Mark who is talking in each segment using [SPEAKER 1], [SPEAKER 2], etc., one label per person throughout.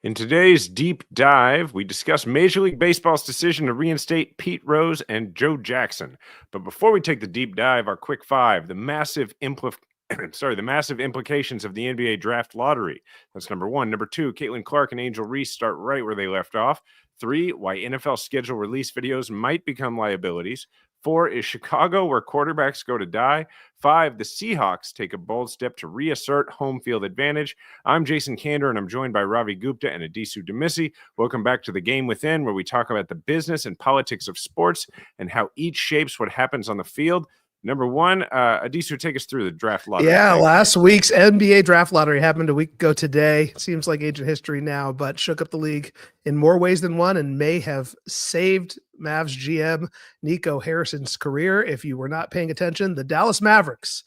[SPEAKER 1] In today's deep dive, we discuss Major League Baseball's decision to reinstate Pete Rose and Joe Jackson. But before we take the deep dive, our quick five, the massive implications of the NBA draft lottery. That's number one. Number two, Clark and Angel Reese start right where they left off. 3, why NFL schedule release videos might become liabilities. 4, is Chicago where quarterbacks go to die? 5, the Seahawks take a bold step to reassert home field advantage. I'm Jason Kander, and I'm joined by Ravi Gupta and Adisu Demisi. Welcome back to The Game Within, where we talk about the business and politics of sports and how each shapes what happens on the field. Number one, Adisu, take us through the draft lottery.
[SPEAKER 2] Yeah, last week's NBA draft lottery happened a week ago today. Seems like ancient history now, but shook up the league in more ways than one and may have saved Mavs GM Nico Harrison's career. If you were not paying attention, the Dallas Mavericks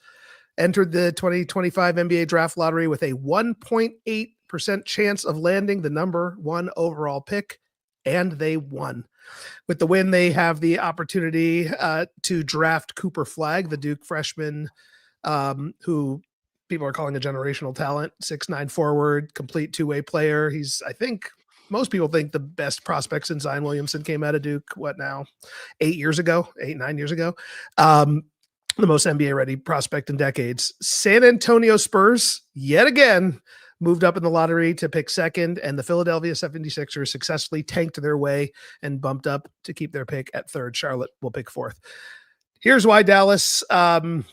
[SPEAKER 2] entered the 2025 NBA draft lottery with a 1.8% chance of landing the number 1 overall pick, and they won. With the win, they have the opportunity to draft Cooper Flagg, the Duke freshman, who people are calling a generational talent, 6'9" forward, complete two-way player. He's, I think, most people think the best prospect since Zion Williamson came out of Duke, 9 years ago. The most NBA-ready prospect in decades. San Antonio Spurs, yet again, moved up in the lottery to pick second, and the Philadelphia 76ers successfully tanked their way and bumped up to keep their pick at third. Charlotte will pick fourth. Here's why Dallas, let's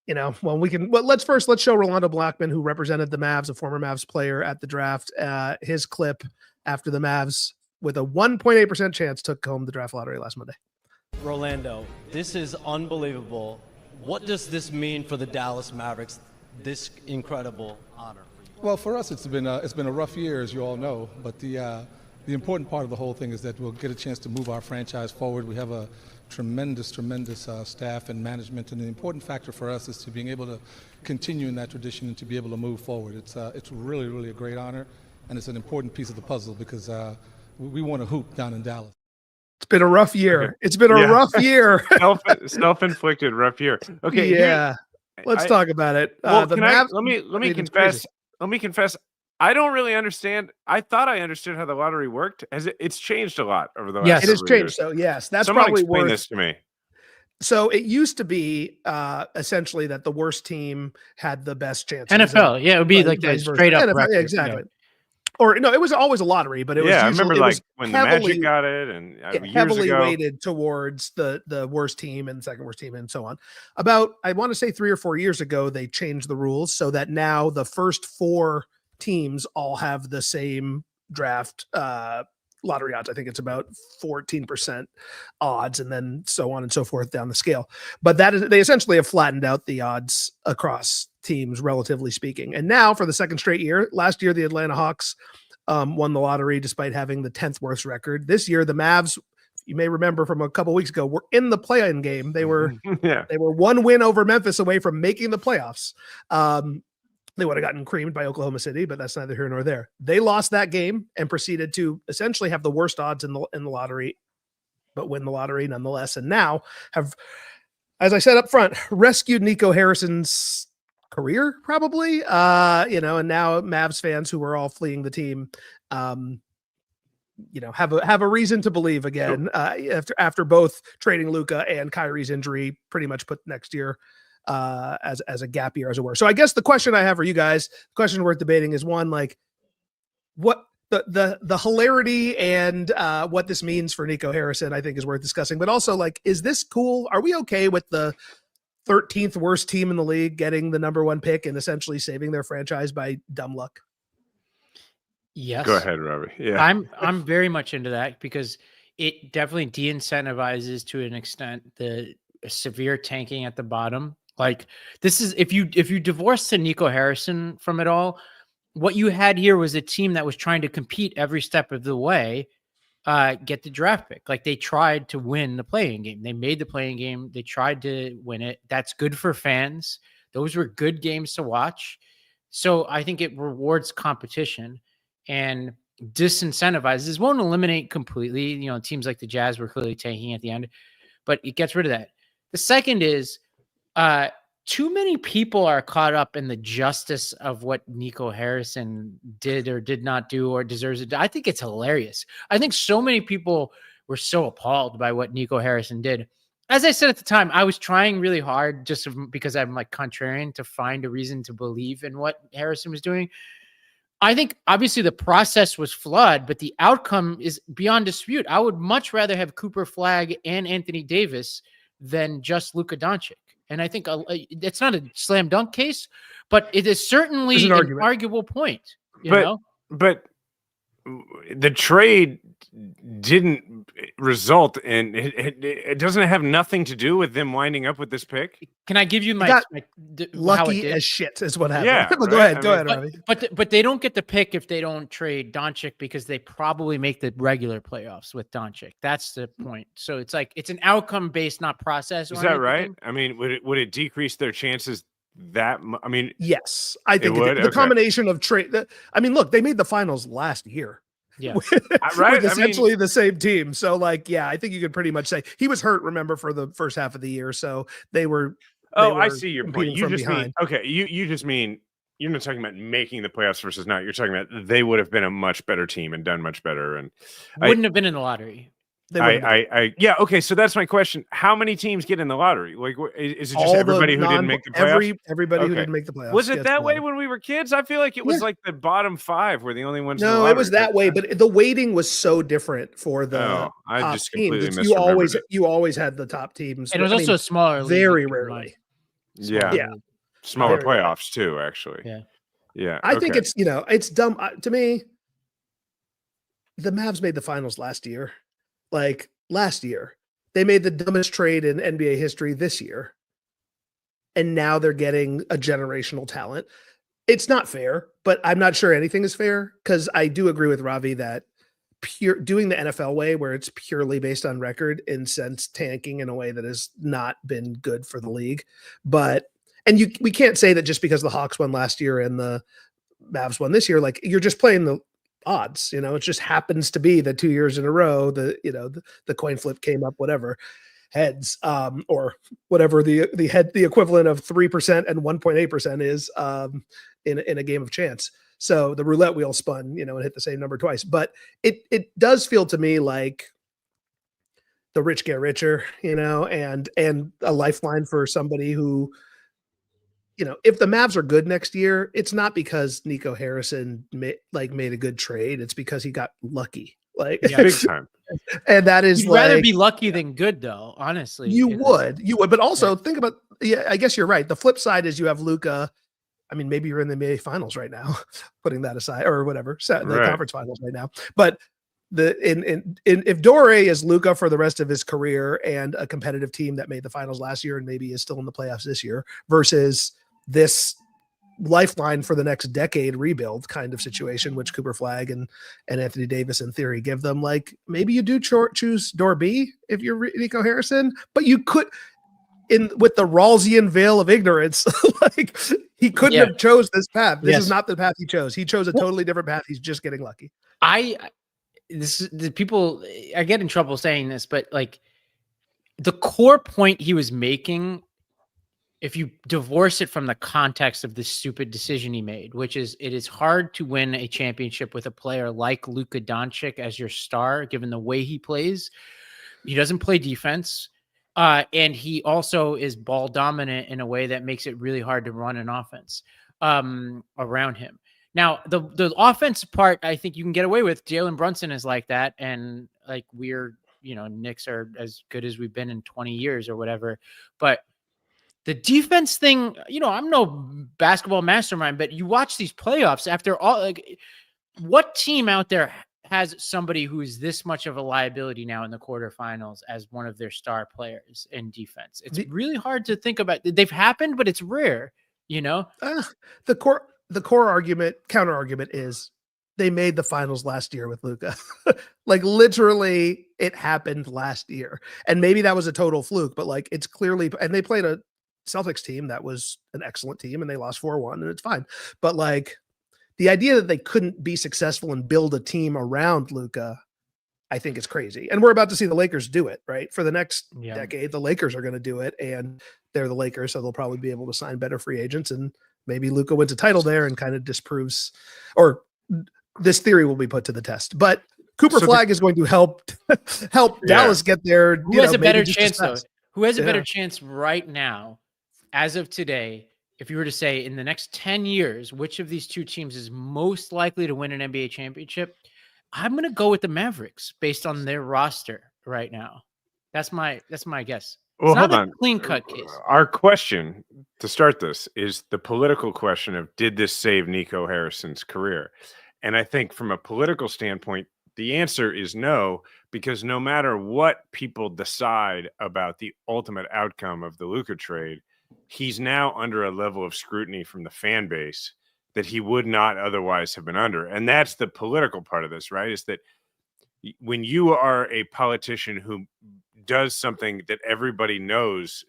[SPEAKER 2] show Rolando Blackman, who represented the Mavs, a former Mavs player at the draft, his clip after the Mavs with a 1.8% chance took home the draft lottery last Monday.
[SPEAKER 3] Rolando, this is unbelievable. What does this mean for the Dallas Mavericks, this incredible honor?
[SPEAKER 4] Well, for us, it's been a rough year, as you all know. But the important part of the whole thing is that we'll get a chance to move our franchise forward. We have a tremendous staff and management, and the important factor for us is to being able to continue in that tradition and to be able to move forward. It's really a great honor, and it's an important piece of the puzzle because we want to hoop down in Dallas.
[SPEAKER 2] It's been a rough year. It's been a rough year.
[SPEAKER 1] Self-inflicted rough year. Okay.
[SPEAKER 2] Yeah. Let's talk about it.
[SPEAKER 1] Well, let me confess, I don't really understand. I thought I understood how the lottery worked. It's changed a lot over the last
[SPEAKER 2] Yes, it has
[SPEAKER 1] years.
[SPEAKER 2] changed. So yes, that's
[SPEAKER 1] Someone
[SPEAKER 2] probably
[SPEAKER 1] explain
[SPEAKER 2] worth
[SPEAKER 1] this to me.
[SPEAKER 2] So it used to be essentially that the worst team had the best chances.
[SPEAKER 5] NFL, yeah, it would be like that straight up record.
[SPEAKER 2] Yeah, exactly. Or no, it was always a lottery, but it was.
[SPEAKER 1] I remember when the Magic got it, and
[SPEAKER 2] heavily weighted towards the worst team and second worst team and so on. About, I want to say 3 or 4 years ago, they changed the rules so that now the first 4 teams all have the same draft lottery odds. I think it's about 14% odds, and then so on and so forth down the scale. But they essentially have flattened out the odds across teams, relatively speaking. And now for the second straight year, last year the Atlanta Hawks won the lottery despite having the 10th worst record. This year the Mavs, you may remember from a couple weeks ago, were in the play-in game. They were they were 1 win over Memphis away from making the playoffs. They would have gotten creamed by Oklahoma City, but that's neither here nor there. They lost that game and proceeded to essentially have the worst odds in the lottery, but win the lottery nonetheless. And now have, as I said up front, rescued Nico Harrison's career, probably. And now Mavs fans who are all fleeing the team, have a reason to believe again after both trading Luka and Kyrie's injury pretty much put next year as a gap year, as it were. So I guess the question I have for you guys, the question worth debating is one, like, what the hilarity and what this means for Nico Harrison, I think is worth discussing. But also, like, is this cool? Are we okay with the 13th worst team in the league getting the number 1 pick and essentially saving their franchise by dumb luck?
[SPEAKER 5] Yes.
[SPEAKER 1] Go ahead, Robbie. Yeah.
[SPEAKER 5] I'm very much into that because it definitely de-incentivizes to an extent the severe tanking at the bottom. Like, this is, if you divorce to Nico Harrison from it all, what you had here was a team that was trying to compete every step of the way, get the draft pick. Like, they tried to win the playing game. They made the playing game. They tried to win it. That's good for fans. Those were good games to watch. So I think it rewards competition and disincentivizes. Won't eliminate completely. Teams like the Jazz were clearly tanking at the end, but it gets rid of that. The second is too many people are caught up in the justice of what Nico Harrison did or did not do or deserves it. I think it's hilarious. I think so many people were so appalled by what Nico Harrison did. As I said at the time, I was trying really hard just because I'm like contrarian to find a reason to believe in what Harrison was doing. I think obviously the process was flawed, but the outcome is beyond dispute. I would much rather have Cooper Flagg and Anthony Davis than just Luka Doncic. And I think it's not a slam dunk case, but it is certainly an arguable point.
[SPEAKER 1] But the trade didn't result in it doesn't have nothing to do with them winding up with this pick.
[SPEAKER 5] Can I give you my
[SPEAKER 2] lucky as shit is what happened?
[SPEAKER 1] Yeah,
[SPEAKER 2] go ahead, Ravi.
[SPEAKER 5] But they don't get the pick if they don't trade Doncic because they probably make the regular playoffs with Doncic. That's the point. So it's like it's an outcome based, not process.
[SPEAKER 1] Is that right? I mean, would it decrease their chances? I mean,
[SPEAKER 2] yes, I think the combination of trade. I mean, look, they made the finals last year.
[SPEAKER 5] Yeah,
[SPEAKER 2] right. Essentially the same team. So, like, yeah, I think you could pretty much say he was hurt. Remember, for the first half of the year, so they were.
[SPEAKER 1] I see your point. You just mean You just mean you're not talking about making the playoffs versus not. You're talking about they would have been a much better team and done much better, and
[SPEAKER 5] wouldn't have been in the lottery.
[SPEAKER 1] Yeah. Okay. So that's my question. How many teams get in the lottery? Like, is it just everybody who didn't make the playoffs?
[SPEAKER 2] Everybody who didn't make the playoffs.
[SPEAKER 1] Was it that way when we were kids? I feel like it was like the bottom 5 were the only ones.
[SPEAKER 2] No, it was that way, but the weighting was so different for the
[SPEAKER 1] I just completely
[SPEAKER 2] teams. You always had the top teams.
[SPEAKER 5] And it was also a smaller league.
[SPEAKER 2] Very rarely.
[SPEAKER 1] Yeah. Smaller playoffs too, actually. Yeah.
[SPEAKER 2] I think it's it's dumb to me. The Mavs made the finals last year. Like last year, they made the dumbest trade in NBA history this year. And now they're getting a generational talent. It's not fair, but I'm not sure anything is fair because I do agree with Ravi that doing the NFL way where it's purely based on record incents tanking in a way that has not been good for the league. We can't say that just because the Hawks won last year and the Mavs won this year, like you're just playing the odds, it just happens to be that 2 years in a row, the coin flip came up, whatever heads, or whatever the equivalent of 3% and 1.8% is, in a game of chance. So the roulette wheel spun, and hit the same number twice, but it does feel to me like the rich get richer, and a lifeline for somebody who, if the Mavs are good next year, it's not because Nico Harrison made a good trade. It's because he got lucky,
[SPEAKER 1] big time.
[SPEAKER 2] And that is
[SPEAKER 5] You'd rather be lucky than good, though. Honestly,
[SPEAKER 2] you would, but also think about. Yeah, I guess you're right. The flip side is you have Luka. I mean, maybe you're in the NBA finals right now, putting that aside or whatever, the conference finals right now. But if Dore is Luka for the rest of his career and a competitive team that made the finals last year and maybe is still in the playoffs this year versus this lifeline for the next decade rebuild kind of situation, which Cooper Flagg and Anthony Davis in theory give them, like maybe you do choose door B if you're Nico Harrison, but you could with the Rawlsian veil of ignorance, like he couldn't have chose this path. This is not the path he chose. He chose a totally different path. He's just getting lucky.
[SPEAKER 5] I get in trouble saying this, but like the core point he was making, if you divorce it from the context of this stupid decision he made, which is it is hard to win a championship with a player like Luka Doncic as your star, given the way he plays. He doesn't play defense. And he also is ball dominant in a way that makes it really hard to run an offense around him. Now, the offensive part, I think you can get away with. Jalen Brunson is like that. And like Knicks are as good as we've been in 20 years or whatever. But the defense thing, I'm no basketball mastermind, but you watch these playoffs after all, like what team out there has somebody who is this much of a liability now in the quarterfinals as one of their star players in defense? It's really hard to think about. They've happened, but it's rare,
[SPEAKER 2] The counter argument is they made the finals last year with Luka. Like literally it happened last year. And maybe that was a total fluke, but like it's clearly, and they played a Celtics team that was an excellent team and they lost 4-1 and it's fine. But like the idea that they couldn't be successful and build a team around Luka, I think is crazy. And we're about to see the Lakers do it, right? For the next
[SPEAKER 5] Yeah.
[SPEAKER 2] decade, the Lakers are going to do it, and they're the Lakers, so they'll probably be able to sign better free agents, and maybe Luka wins a title there and kind of disproves, or this theory will be put to the test. But Cooper Flag is going to help Dallas get there.
[SPEAKER 5] Who has a better chance, though? Who has a better chance right now, as of today, if you were to say in the next 10 years, which of these two teams is most likely to win an NBA championship? I'm going to go with the Mavericks based on their roster right now. That's my guess.
[SPEAKER 1] Well,
[SPEAKER 5] It's
[SPEAKER 1] hold
[SPEAKER 5] not a
[SPEAKER 1] on.
[SPEAKER 5] clean-cut case.
[SPEAKER 1] Our question to start this is the political question of, did this save Nico Harrison's career? And I think from a political standpoint, the answer is no, because no matter what people decide about the ultimate outcome of the Luka trade, he's now under a level of scrutiny from the fan base that he would not otherwise have been under. And that's the political part of this, right? Is that when you are a politician who does something that everybody knows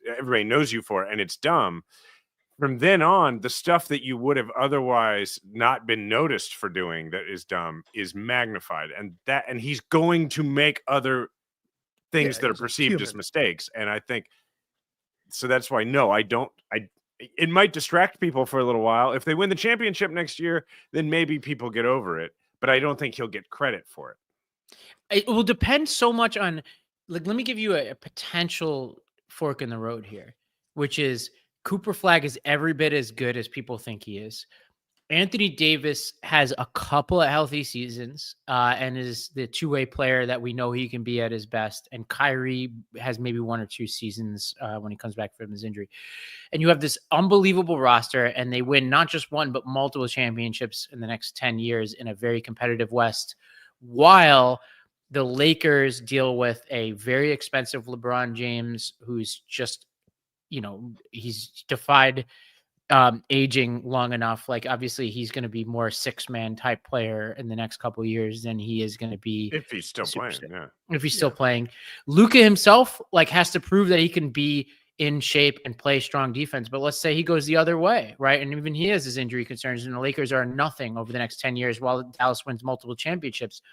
[SPEAKER 1] you for, and it's dumb, from then on, the stuff that you would have otherwise not been noticed for doing that is dumb is magnified. And he's going to make other things that are perceived as mistakes. And I think, so that's why, no, it might distract people for a little while. If they win the championship next year, then maybe people get over it. But I don't think he'll get credit for it.
[SPEAKER 5] It will depend so much on, like, let me give you a potential fork in the road here, which is Cooper Flag is every bit as good as people think he is. Anthony Davis has a couple of healthy seasons and is the two-way player that we know he can be at his best. And Kyrie has maybe 1 or 2 seasons when he comes back from his injury. And you have this unbelievable roster, and they win not just one, but multiple championships in the next 10 years in a very competitive West, while the Lakers deal with a very expensive LeBron James, who's just, he's defied aging long enough. Like, obviously he's going to be more 6-man type player in the next couple of years than he is going to be
[SPEAKER 1] if he's still playing. Yeah.
[SPEAKER 5] If he's still playing. Luka himself has to prove that he can be in shape and play strong defense. But let's say he goes the other way, right? And even he has his injury concerns, and the Lakers are nothing over the next 10 years while Dallas wins multiple championships.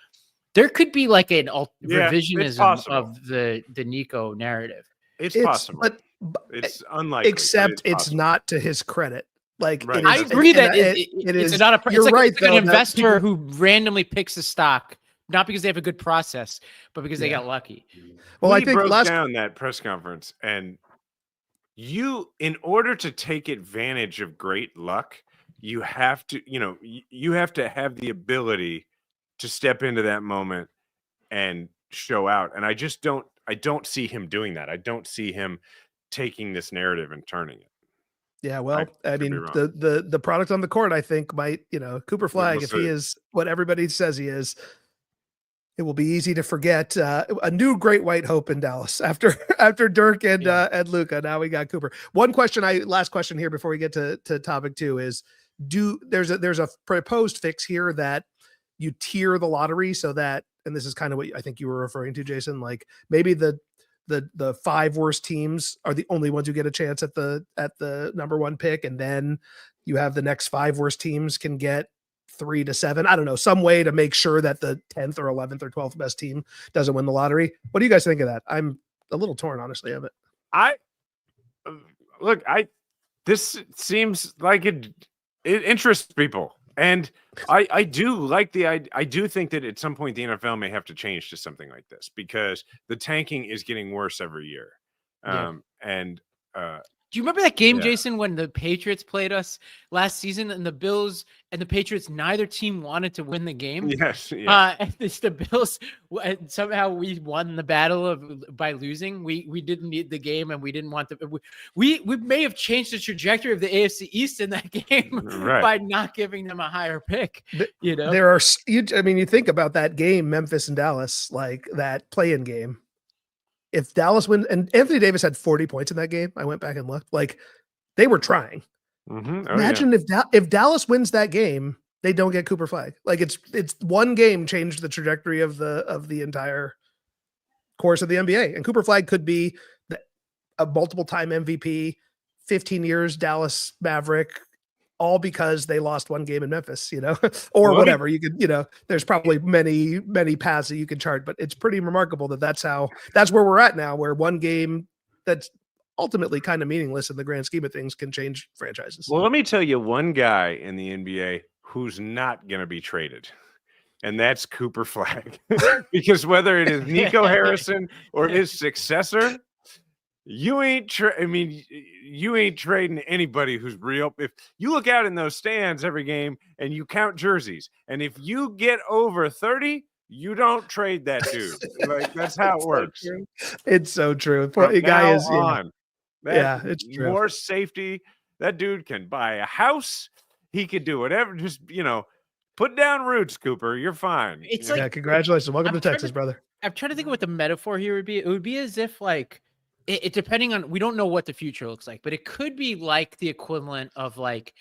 [SPEAKER 5] There could be like an revisionism of the Nico narrative.
[SPEAKER 1] It's possible. But it's unlikely.
[SPEAKER 2] Except it's not to his credit. Like,
[SPEAKER 1] right.
[SPEAKER 5] I agree that it is not a. It's like an investor who randomly picks a stock, not because they have a good process, but because they got lucky.
[SPEAKER 2] Well,
[SPEAKER 1] I think broke down that press conference, and in order to take advantage of great luck, you have to, you have to have the ability to step into that moment and show out. And I don't see him doing that. I don't see him taking this narrative and turning it.
[SPEAKER 2] Yeah, well, I mean, the product on the court, I think, might, Cooper Flag, if he is what everybody says he is, it will be easy to forget a new great white hope in Dallas after Dirk and Luka. Now we got Cooper. Last question here before we get to topic 2 is, there's a proposed fix here that you tier the lottery so that, and this is kind of what I think you were referring to, Jason, like maybe the 5 worst teams are the only ones who get a chance at the number 1 pick. And then you have the next 5 worst teams can get 3 to 7. I don't know, some way to make sure that the 10th or 11th or 12th best team doesn't win the lottery. What do you guys think of that? I'm a little torn, honestly, of it.
[SPEAKER 1] This seems like it interests people. And I do like I do think that at some point the NFL may have to change to something like this, because the tanking is getting worse every year.
[SPEAKER 5] Do you remember that game, Jason, when the Patriots played us last season, and the Bills and the Patriots, neither team wanted to win the game?
[SPEAKER 1] Yes. Yeah.
[SPEAKER 5] It's the Bills, and somehow we won the battle by losing. We didn't need the game, and we didn't want we may have changed the trajectory of the AFC East in that game by not giving them a higher pick.
[SPEAKER 2] There are, you think about that game, Memphis and Dallas, like that play-in game. If Dallas wins, and Anthony Davis had 40 points in that game, I went back and looked, like they were trying. Imagine if Dallas wins that game, they don't get Cooper Flag. Like it's one game changed the trajectory of the entire course of the NBA. And Cooper Flag could be a multiple time MVP, 15 years Dallas Maverick, all because they lost one game in Memphis, you know, or
[SPEAKER 1] Well,
[SPEAKER 2] whatever. You could, you know, there's probably many paths that you can chart, but it's pretty remarkable that that's where we're at now, where one game that's ultimately kind of meaningless in the grand scheme of things can change franchises.
[SPEAKER 1] Well, let me tell you one guy in the NBA who's not going to be traded, and that's Cooper Flag. Because whether it is Nico Harrison or his successor, you ain't trading anybody who's real. If you look out in those stands every game and you count jerseys, and if you get over 30, you don't trade that dude. Like, that's how it works.
[SPEAKER 2] It's so true.
[SPEAKER 1] From
[SPEAKER 2] The guy
[SPEAKER 1] now
[SPEAKER 2] is
[SPEAKER 1] on,
[SPEAKER 2] it's true.
[SPEAKER 1] More safety. That dude can buy a house. He could do whatever. Just, you know, put down roots, Cooper. You're fine.
[SPEAKER 5] It's
[SPEAKER 1] You know?
[SPEAKER 5] like,
[SPEAKER 2] Congratulations. Welcome to Texas, brother.
[SPEAKER 5] I'm trying to think of what the metaphor here would be. It would be as if like it depending on, we don't know what the future looks like, but it could be like the equivalent of like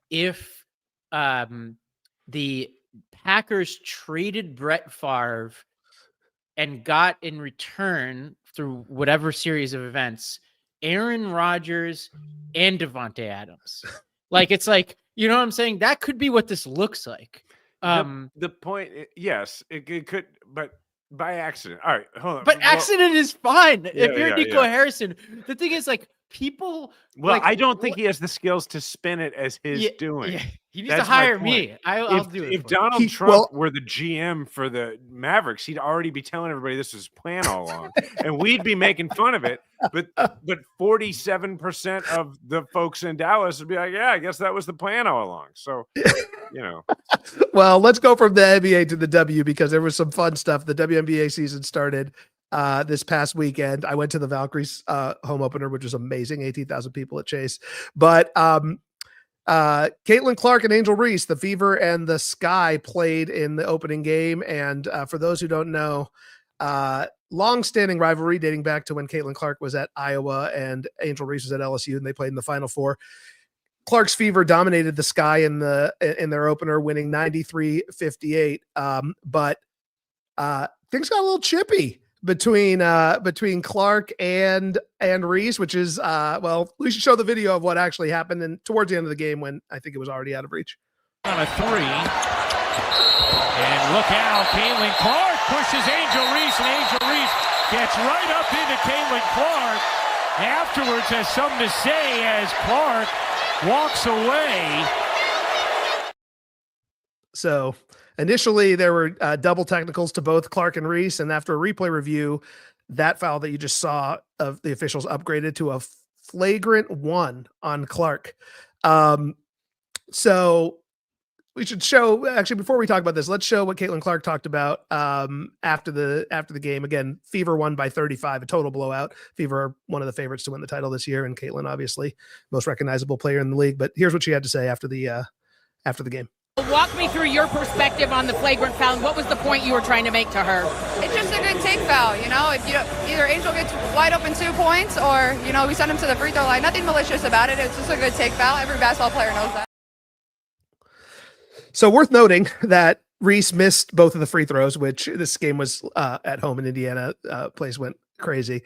[SPEAKER 5] if the Packers traded Brett Favre and got in return through whatever series of events Aaron Rodgers and Devontae Adams. Like, it's like, you know what I'm saying? That could be what this looks like.
[SPEAKER 1] The point, yes, it could, but by accident. All right, hold on.
[SPEAKER 5] But accident is fine. If you're
[SPEAKER 1] yeah,
[SPEAKER 5] Nico
[SPEAKER 1] yeah.
[SPEAKER 5] Harrison, the thing is, like, people.
[SPEAKER 1] Well,
[SPEAKER 5] like,
[SPEAKER 1] I don't think he has the skills to spin it as his doing.
[SPEAKER 5] Yeah. He needs
[SPEAKER 1] That's
[SPEAKER 5] to
[SPEAKER 1] my
[SPEAKER 5] hire
[SPEAKER 1] point.
[SPEAKER 5] me. I'll do it.
[SPEAKER 1] If
[SPEAKER 5] for
[SPEAKER 1] Donald
[SPEAKER 2] He-
[SPEAKER 1] Trump
[SPEAKER 2] well-
[SPEAKER 1] were the GM for the Mavericks, he'd already be telling everybody this was his plan all along, and we'd be making fun of it. But 47% of the folks in Dallas would be like, "Yeah, I guess that was the plan all along." So, you know,
[SPEAKER 2] Well, let's go from the NBA to the W, because there was some fun stuff. The WNBA season started this past weekend. I went to the Valkyries home opener, which was amazing. 18,000 people at Chase. But Caitlin Clark and Angel Reese, the Fever and the Sky, played in the opening game. And for those who don't know, long-standing rivalry dating back to when Caitlin Clark was at Iowa and Angel Reese was at LSU, and they played in the Final Four. Clark's Fever dominated the Sky in their opener, winning 93-58. But things got a little chippy between Clark and Reese, which is well, we should show the video of what actually happened and towards the end of the game when I think it was already out of reach.
[SPEAKER 6] On a three. And look out, Caitlin Clark pushes Angel Reese, and Angel Reese gets right up into Caitlin Clark. Afterwards has something to say as Clark walks away.
[SPEAKER 2] So initially there were double technicals to both Clark and Reese, and after a replay review, that foul that you just saw of the officials upgraded to a flagrant 1 on Clark. So we should show, actually, before we talk about this, let's show what Caitlin Clark talked about after the game. Again, Fever won by 35, a total blowout. Fever are one of the favorites to win the title this year, and Caitlin, obviously, most recognizable player in the league. But here's what she had to say after the game.
[SPEAKER 7] Walk me through your perspective on the flagrant foul. What was the point you were trying to make to her?
[SPEAKER 8] It's just a good take foul, you know. If you don't, either Angel gets wide open 2 points, or you know we send him to the free throw line. Nothing malicious about it. It's just a good take foul. Every basketball player knows that.
[SPEAKER 2] So worth noting that Reese missed both of the free throws, which this game was at home in Indiana. Place went crazy.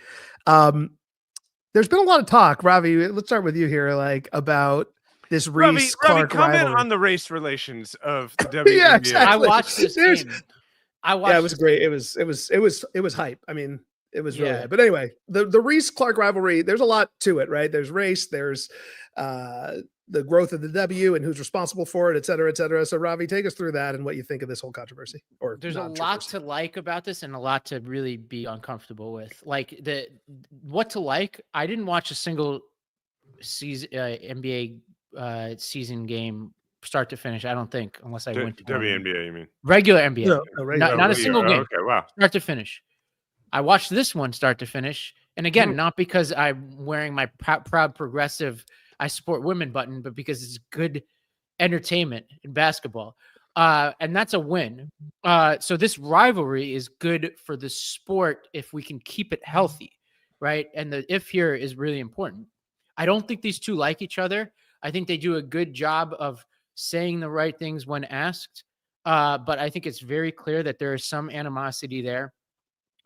[SPEAKER 2] There's been a lot of talk, Ravi. Let's start with you here, like about this Reese Clark
[SPEAKER 1] comment
[SPEAKER 2] rivalry.
[SPEAKER 1] on the race relations of the WNBA.
[SPEAKER 2] Yeah, exactly.
[SPEAKER 5] I watched this game.
[SPEAKER 2] Yeah, it was great. It was hype. I mean, it was really hype. But anyway, the Reese Clark rivalry, there's a lot to it, right? There's race, there's the growth of the W and who's responsible for it, et cetera, et cetera. So Ravi, take us through that and what you think of this whole controversy. Or
[SPEAKER 5] there's a lot
[SPEAKER 2] non-controversy.
[SPEAKER 5] to like about this and a lot to really be uncomfortable with. Like what to like. I didn't watch a single season NBA season game start to finish. I don't think, unless I went to
[SPEAKER 1] WNBA, you mean?
[SPEAKER 5] Regular NBA.
[SPEAKER 2] No,
[SPEAKER 5] Not a single game.
[SPEAKER 1] Okay, wow.
[SPEAKER 5] Start to finish. I watched this one start to finish. And again, not because I'm wearing my proud progressive I support women button, but because it's good entertainment in basketball. And that's a win. So this rivalry is good for the sport if we can keep it healthy, right? And the if here is really important. I don't think these two like each other. I think they do a good job of saying the right things when asked. But I think it's very clear that there is some animosity there.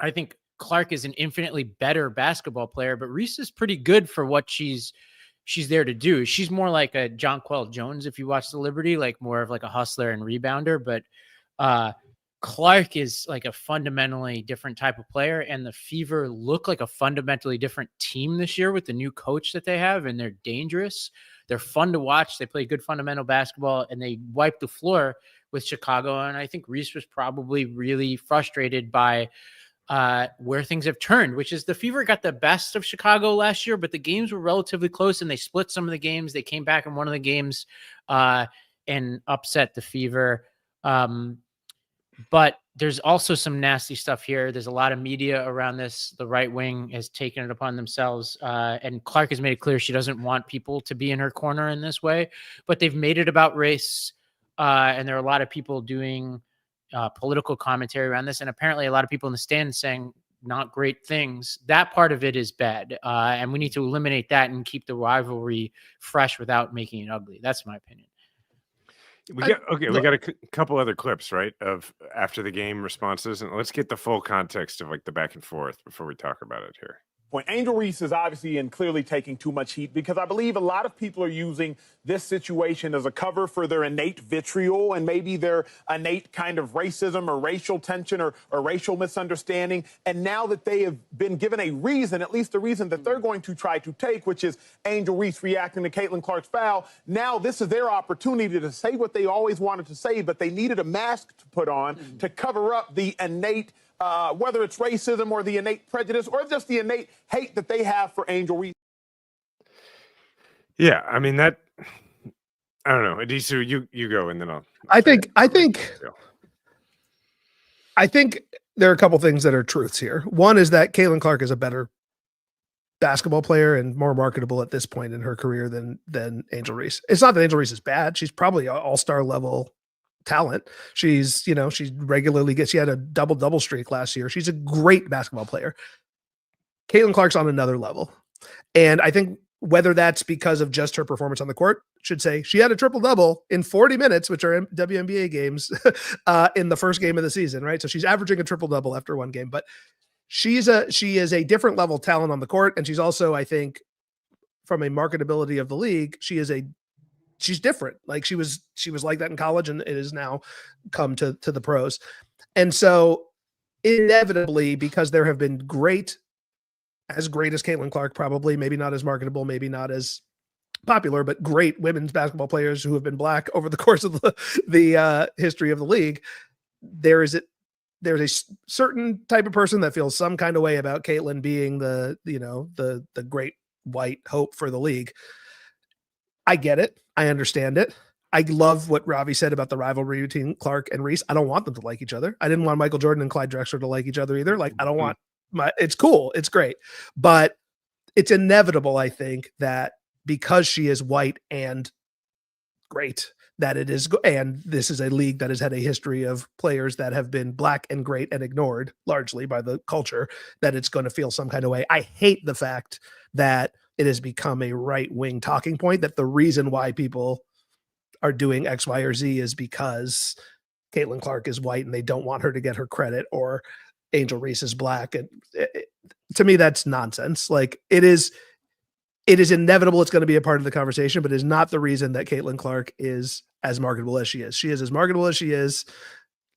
[SPEAKER 5] I think Clark is an infinitely better basketball player, but Reese is pretty good for what she's she's there to do. She's more like a Jonquel Jones if you watch the Liberty, like more of like a hustler and rebounder. But Clark is like a fundamentally different type of player, and the Fever look like a fundamentally different team this year with the new coach that they have, and they're dangerous. They're fun to watch. They play good fundamental basketball, and they wipe the floor with Chicago. And I think Reese was probably really frustrated by where things have turned, which is the Fever got the best of Chicago last year, but the games were relatively close, and they split some of the games. They came back in one of the games and upset the Fever. But there's also some nasty stuff here. There's a lot of media around this. The right wing has taken it upon themselves. And Clark has made it clear she doesn't want people to be in her corner in this way, but they've made it about race. And there are a lot of people doing political commentary around this. And apparently a lot of people in the stands saying not great things. That part of it is bad. And we need to eliminate that and keep the rivalry fresh without making it ugly. That's my opinion.
[SPEAKER 1] We got a couple other clips, right, of after the game responses, and let's get the full context of like the back and forth before we talk about it here.
[SPEAKER 9] Point. Angel Reese is obviously and clearly taking too much heat because I believe a lot of people are using this situation as a cover for their innate vitriol and maybe their innate kind of racism or racial tension or racial misunderstanding. And now that they have been given a reason, at least the reason that they're going to try to take, which is Angel Reese reacting to Caitlin Clark's foul, now this is their opportunity to say what they always wanted to say, but they needed a mask to put on to cover up the innate whether it's racism or the innate prejudice or just the innate hate that they have for Angel Reese.
[SPEAKER 1] Yeah, I mean that. I don't know, Adisu, you go, and then I'll.
[SPEAKER 2] I think there are a couple things that are truths here. One is that Caitlin Clark is a better basketball player and more marketable at this point in her career than Angel Reese. It's not that Angel Reese is bad; she's probably an all-star level talent. She regularly she had a double streak last year. She's a great basketball player. Caitlin Clark's on another level. And I think whether that's because of just her performance on the court, should say she had a triple double in 40 minutes, which are WNBA games in the first game of the season, right? So she's averaging a triple double after one game, but she is a different level talent on the court. And she's also, I think, from a marketability of the league, she's different. Like she was like that in college, and it has now come to the pros. And so inevitably, because there have been as great as Caitlin Clark, probably, maybe not as marketable, maybe not as popular, but great women's basketball players who have been Black over the course of the history of the league. There's a certain type of person that feels some kind of way about Caitlin being the great white hope for the league. I get it. I understand it. I love what Ravi said about the rivalry between Clark and Reese. I don't want them to like each other. I didn't want Michael Jordan and Clyde Drexler to like each other either. Like, I don't want it's cool. It's great. But it's inevitable, I think, that because she is white and great, that it is, and this is a league that has had a history of players that have been Black and great and ignored largely by the culture, that it's going to feel some kind of way. I hate the fact that it has become a right-wing talking point that the reason why people are doing X, Y, or Z is because Caitlin Clark is white and they don't want her to get her credit, or Angel Reese is Black. And to me, that's nonsense. Like, it is inevitable it's going to be a part of the conversation, but it is not the reason that Caitlin Clark is as marketable as she is. She is as marketable as she is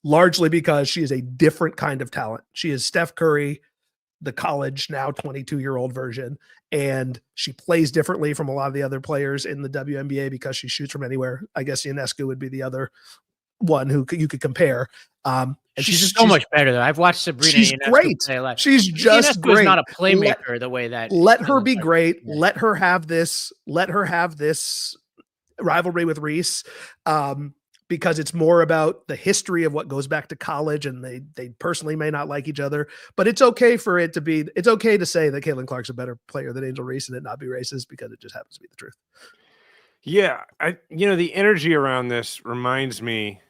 [SPEAKER 2] largely because she is a different kind of talent. She is Steph Curry, the college, now 22-year-old version, and she plays differently from a lot of the other players in the WNBA because she shoots from anywhere. I guess Ionescu would be the other one who you could compare. And
[SPEAKER 5] she's so much better though. I've watched Sabrina.
[SPEAKER 2] She's
[SPEAKER 5] Ionescu
[SPEAKER 2] great.
[SPEAKER 5] Play live.
[SPEAKER 2] She's just
[SPEAKER 5] Ionescu
[SPEAKER 2] great.
[SPEAKER 5] Is not a playmaker the way that.
[SPEAKER 2] Let her be great. Yeah. Let her have this rivalry with Reese. Because it's more about the history of what goes back to college, and they personally may not like each other, but it's okay to say that Caitlin Clark's a better player than Angel Reese and it not be racist because it just happens to be the truth.
[SPEAKER 1] Yeah. The energy around this reminds me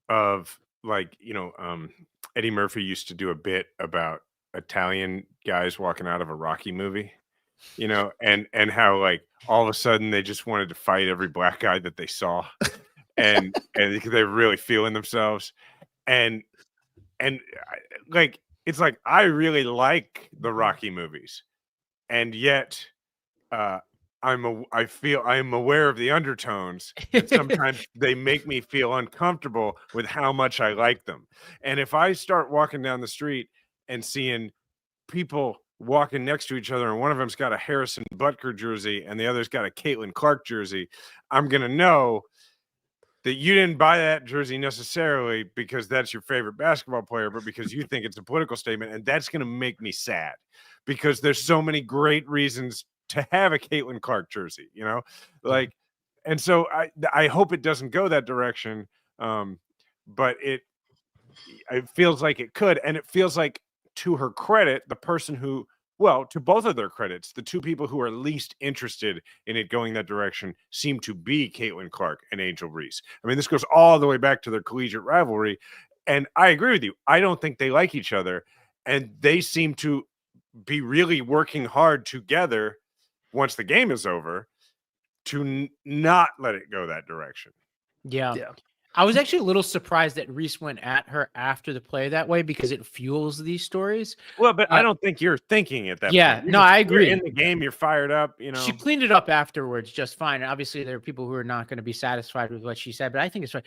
[SPEAKER 1] of Eddie Murphy used to do a bit about Italian guys walking out of a Rocky movie, and how like all of a sudden they just wanted to fight every Black guy that they saw. And they're really feeling themselves, and like it's like I really like the Rocky movies, and yet I'm aware of the undertones, and sometimes they make me feel uncomfortable with how much I like them. And if I start walking down the street and seeing people walking next to each other, and one of them's got a Harrison Butker jersey and the other's got a Caitlin Clark jersey, I'm gonna know that you didn't buy that jersey necessarily because that's your favorite basketball player, but because you think it's a political statement, and that's gonna make me sad because there's so many great reasons to have a Caitlin Clark jersey, like, and so I hope it doesn't go that direction, but it feels like it could, and it feels like, to her credit, the person who, well, to both of their credits, the two people who are least interested in it going that direction seem to be Caitlin Clark and Angel Reese. I mean, this goes all the way back to their collegiate rivalry, and I agree with you. I don't think they like each other, and they seem to be really working hard together once the game is over to not let it go that direction.
[SPEAKER 5] Yeah. I was actually a little surprised that Reese went at her after the play that way because it fuels these stories.
[SPEAKER 1] Well, but I don't think you're thinking at that
[SPEAKER 5] point.
[SPEAKER 1] No,
[SPEAKER 5] I agree.
[SPEAKER 1] You're in the game, you're fired up,
[SPEAKER 5] She cleaned it up afterwards just fine. And obviously, there are people who are not going to be satisfied with what she said, but I think it's fine.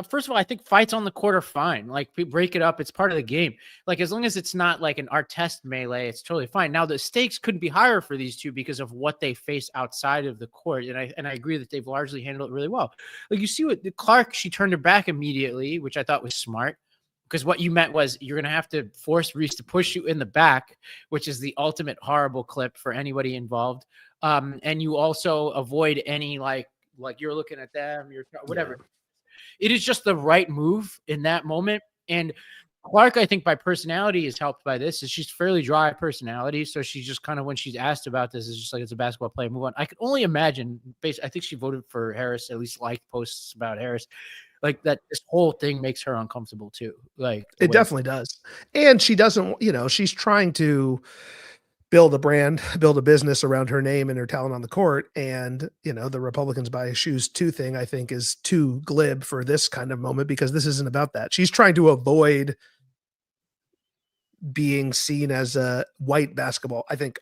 [SPEAKER 5] First of all, I think fights on the court are fine. Like, break it up. It's part of the game. Like, as long as it's not like an Artest melee, it's totally fine. Now, the stakes couldn't be higher for these two because of what they face outside of the court. And I agree that they've largely handled it really well. Like, you see what Clark, she turned her back immediately, which I thought was smart, because what you meant was you're going to have to force Reese to push you in the back, which is the ultimate horrible clip for anybody involved. And you also avoid any like you're looking at them, you're whatever. It is just the right move in that moment. And Clark, I think by personality is helped by this. Is she's fairly dry personality. So she's just kind of, when she's asked about this, is just like, it's a basketball play, move on. I could only imagine, I think she voted for Harris, at least liked posts about Harris. Like that, this whole thing makes her uncomfortable too. Like
[SPEAKER 2] it definitely does. And she doesn't, she's trying to build a brand, build a business around her name and her talent on the court. And, the Republicans buy shoes too thing, I think, is too glib for this kind of moment, because this isn't about that. She's trying to avoid being seen as a white basketball, I think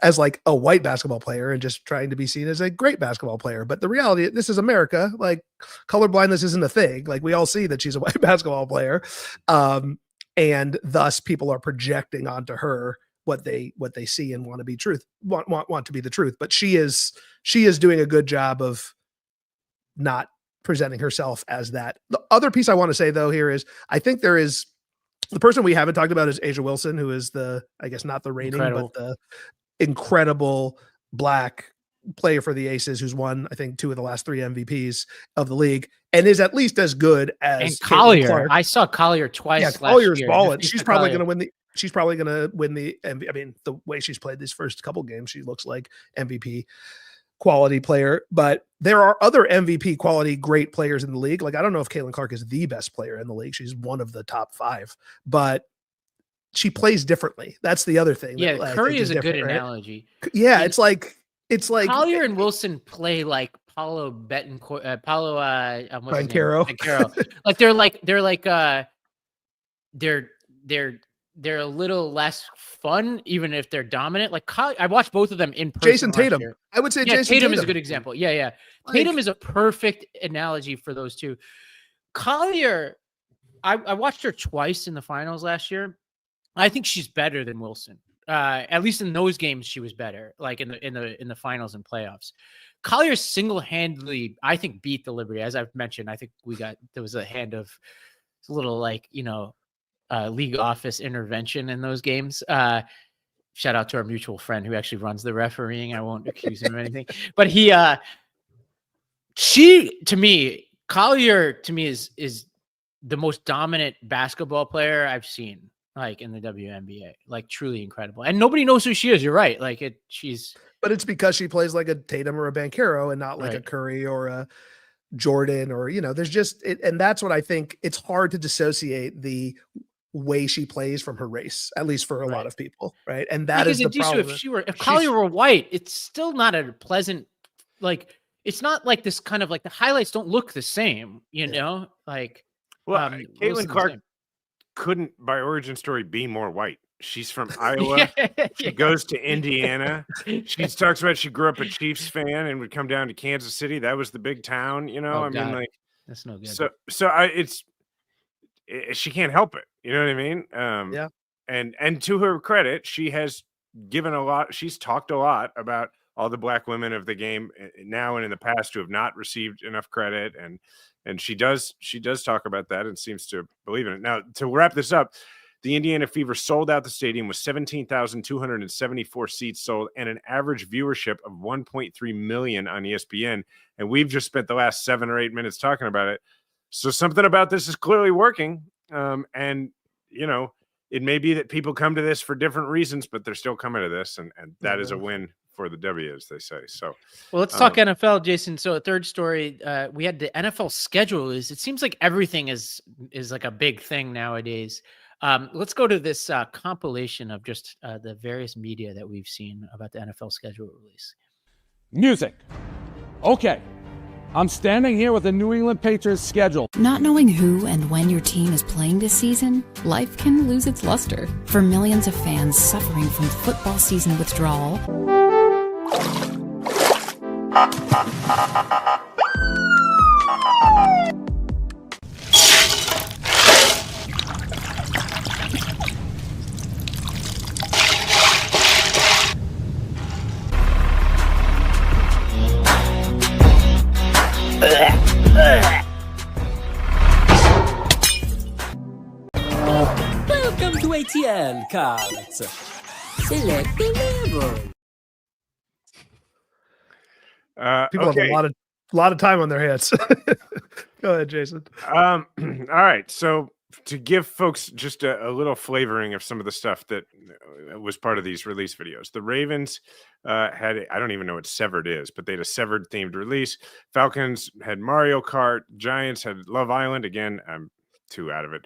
[SPEAKER 2] as like a white basketball player, and just trying to be seen as a great basketball player. But the reality, this is America. Like, colorblindness isn't a thing. Like, we all see that she's a white basketball player. And thus people are projecting onto her what they see and want to be want to be the truth. But she is doing a good job of not presenting herself as that. The other piece I want to say though here is, I think there is the person we haven't talked about is Asia Wilson, who is I guess not the reigning, but the incredible Black player for the Aces, who's won, I think, 2 of the last 3 MVPs of the league, and is at least as good as
[SPEAKER 5] and Collier. I saw Collier twice.
[SPEAKER 2] Yeah, Collier's balling. She's probably going to win the. She's probably going to win the. I mean, the way she's played these first couple games, she looks like MVP quality player. But there are other MVP quality great players in the league. Like, I don't know if Caitlin Clark is the best player in the league. She's one of the top 5, but she plays differly. That's the other thing.
[SPEAKER 5] Yeah, Curry is a good analogy.
[SPEAKER 2] Yeah, it's like
[SPEAKER 5] Collier and Wilson play like Paulo Betancourt,
[SPEAKER 2] Banchero.
[SPEAKER 5] Like they're a little less fun, even if they're dominant. Like I watched both of them in person.
[SPEAKER 2] Jason Tatum. I would say Jason
[SPEAKER 5] Tatum is a good example. Yeah. Tatum is a perfect analogy for those two. Collier, I watched her twice in the finals last year. I think she's better than Wilson. At least in those games, she was better. Like in the finals and playoffs, Collier single-handedly, I think, beat the Liberty. As I've mentioned, I think there was a hand of a little league office intervention in those games. Shout out to our mutual friend who actually runs the refereeing. I won't accuse him of anything, but Collier to me is the most dominant basketball player I've seen, like in the WNBA, like truly incredible. And nobody knows who she is. You're right. Like
[SPEAKER 2] but it's because she plays like a Tatum or a Banchero and not like a Curry or a Jordan or, there's just, and that's what I think. It's hard to dissociate the way she plays from her race, at least for a lot of people. Right. And that is the problem.
[SPEAKER 5] If Collier were white, it's still not a pleasant, like, it's not like this kind of like the highlights don't look the same, like,
[SPEAKER 1] Caitlin Clark couldn't by origin story be more white. She's from Iowa. She goes to Indiana. She talks about she grew up a Chiefs fan and would come down to Kansas City. That was the big town, you know.
[SPEAKER 5] Oh,
[SPEAKER 1] I mean,
[SPEAKER 5] God.
[SPEAKER 1] like,
[SPEAKER 5] That's no good.
[SPEAKER 1] she can't help it. You know what I mean?
[SPEAKER 2] Yeah.
[SPEAKER 1] And to her credit, she has given a lot. She's talked a lot about all the black women of the game now and in the past who have not received enough credit, and she does talk about that and seems to believe in it. Now, to wrap this up, the Indiana Fever sold out the stadium with 17,274 seats sold and an average viewership of 1.3 million on ESPN. And we've just spent the last 7 or 8 minutes talking about it. So something about this is clearly working. And, you know, it may be that people come to this for different reasons, but they're still coming to this. And that is a win for the W, as they say. So,
[SPEAKER 5] well, let's talk NFL, Jason. So a third story, we had the NFL schedule. It seems like everything is like a big thing nowadays. Let's go to this compilation of just the various media that we've seen about the NFL schedule release.
[SPEAKER 10] Music. Okay. I'm standing here with the New England Patriots schedule.
[SPEAKER 11] Not knowing who and when your team is playing this season, life can lose its luster. For millions of fans suffering from football season withdrawal,
[SPEAKER 12] Welcome to ATL cards. Select the level.
[SPEAKER 2] People have a lot of time on their hands. Go ahead, Jason.
[SPEAKER 1] All right. So to give folks just a little flavoring of some of the stuff that was part of these release videos, the Ravens had, I don't even know what Severed is, but they had a Severed themed release. Falcons had Mario Kart. Giants had Love Island. Again, I'm too out of it.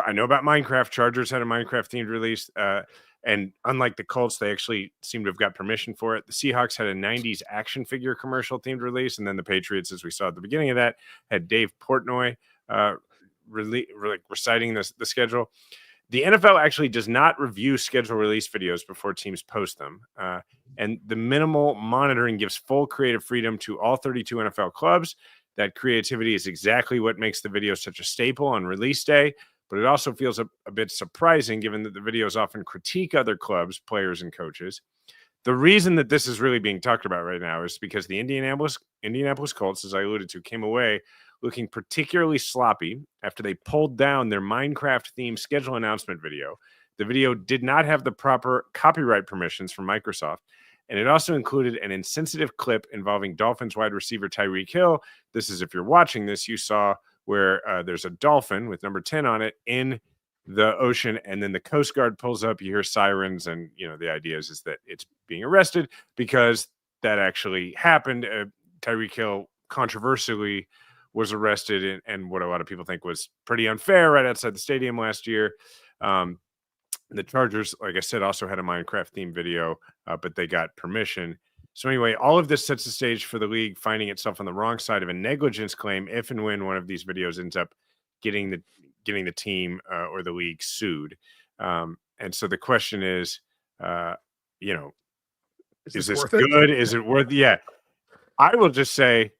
[SPEAKER 1] I know about Minecraft. Chargers had a Minecraft themed release. And unlike the Colts, they actually seem to have got permission for it. The Seahawks had a 90s action figure commercial themed release. And then the Patriots, as we saw at the beginning of that, had Dave Portnoy reciting the schedule. The NFL actually does not review schedule release videos before teams post them. And the minimal monitoring gives full creative freedom to all 32 NFL clubs. That creativity is exactly what makes the video such a staple on release day. But it also feels a bit surprising given that the videos often critique other clubs, players, and coaches. The reason that this is really being talked about right now is because the Indianapolis Colts, as I alluded to, came away looking particularly sloppy after they pulled down their Minecraft-themed schedule announcement video. The video did not have the proper copyright permissions from Microsoft, and it also included an insensitive clip involving Dolphins wide receiver Tyreek Hill. This is, if you're watching this, you saw where there's a dolphin with number 10 on it in the ocean, and then the Coast Guard pulls up, you hear sirens, and the idea is that it's being arrested because that actually happened. Tyreek Hill controversially was arrested and what a lot of people think was pretty unfair right outside the stadium last year. The Chargers, like I said, also had a Minecraft themed video, but they got permission. So anyway, all of this sets the stage for the league finding itself on the wrong side of a negligence claim if and when one of these videos ends up getting the team or the league sued. And so the question is, is this good? Is it worth? Yeah, I will just say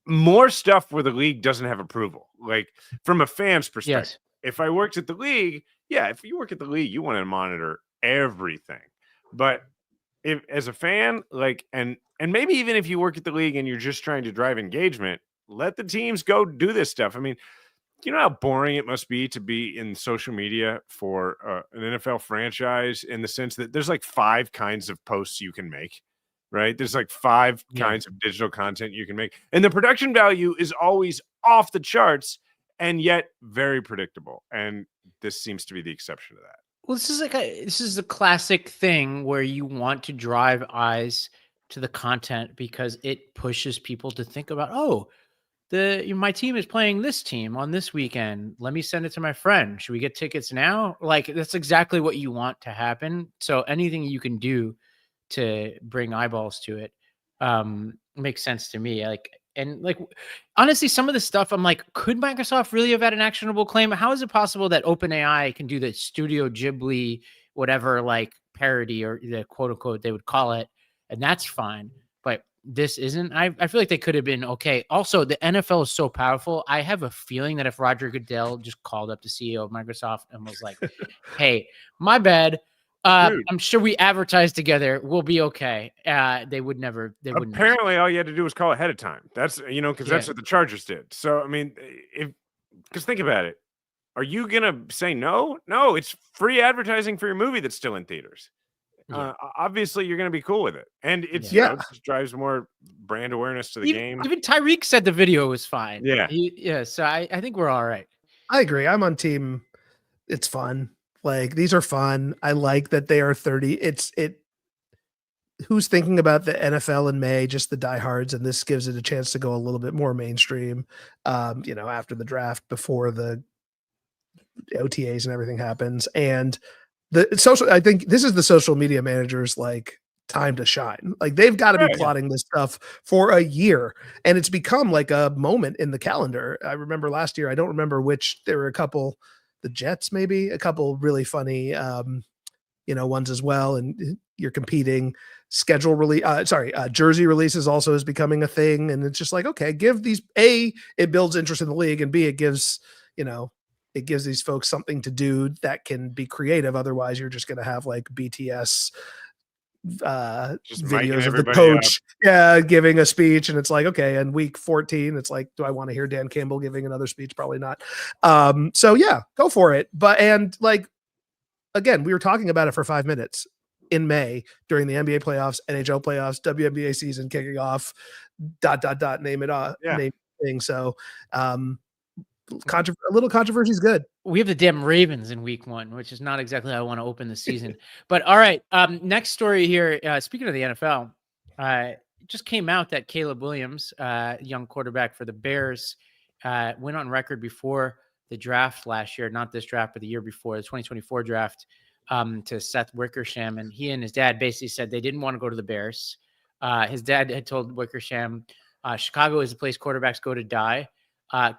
[SPEAKER 1] more stuff where the league doesn't have approval. Like from a fan's perspective, if I worked at the league, if you work at the league, you want to monitor everything. But if as a fan, and maybe even if you work at the league and you're just trying to drive engagement, let the teams go do this stuff. I mean, you know how boring it must be to be in social media for an NFL franchise in the sense that there's like 5 kinds of posts you can make, right? There's like 5 kinds of digital content you can make. And the production value is always off the charts and yet very predictable. And this seems to be the exception to that.
[SPEAKER 5] Well, this is a classic thing where you want to drive eyes to the content because it pushes people to think about, my team is playing this team on this weekend. Let me send it to my friend. Should we get tickets now? Like that's exactly what you want to happen. So anything you can do to bring eyeballs to it makes sense to me. Like And like, honestly, some of the stuff I'm like, could Microsoft really have had an actionable claim? How is it possible that OpenAI can do the Studio Ghibli, whatever, like parody or the quote unquote, they would call it, and that's fine. But this isn't. I feel like they could have been okay. Also, the NFL is so powerful. I have a feeling that if Roger Goodell just called up the CEO of Microsoft and was like, hey, my bad. I'm sure we advertise together. We'll be okay. They would never. They wouldn't.
[SPEAKER 1] Apparently, all you had to do was call ahead of time. That's because that's what the Chargers did. So I mean, because think about it, are you gonna say no? No, it's free advertising for your movie that's still in theaters. Obviously, you're gonna be cool with it, and it just drives more brand awareness to the game.
[SPEAKER 5] Even Tyreek said the video was fine.
[SPEAKER 1] Yeah,
[SPEAKER 5] So I think we're all right.
[SPEAKER 2] I agree. I'm on team. It's fun. Like, these are fun. I like that they are 30. Who's thinking about the NFL in May? Just the diehards, and this gives it a chance to go a little bit more mainstream. After the draft, before the OTAs and everything happens, and the social. I think this is the social media managers' like time to shine. Like, they've got to be plotting this stuff for a year, and it's become like a moment in the calendar. I remember last year. I don't remember which. There were a couple. The Jets, maybe a couple really funny, ones as well. And you're competing. Schedule release, jersey releases also is becoming a thing. And it's just like, okay, give these it builds interest in the league, and B, it gives these folks something to do that can be creative. Otherwise, you're just going to have like BTS videos of the coach giving a speech, and it's like, okay, and week 14 it's like, do I want to hear Dan Campbell giving another speech? Probably not. So yeah, go for it. But and like, again, we were talking about it for 5 minutes in May during the NBA playoffs, NHL playoffs, WNBA season kicking off, ... name it name thing. So a little controversy is good.
[SPEAKER 5] We have the damn Ravens in week 1, which is not exactly how I want to open the season. But all right, next story here. Speaking of the NFL, it just came out that Caleb Williams, young quarterback for the Bears, went on record before the draft last year, not this draft, but the year before, the 2024 draft, to Seth Wickersham. And he and his dad basically said they didn't want to go to the Bears. His dad had told Wickersham, Chicago is the place quarterbacks go to die.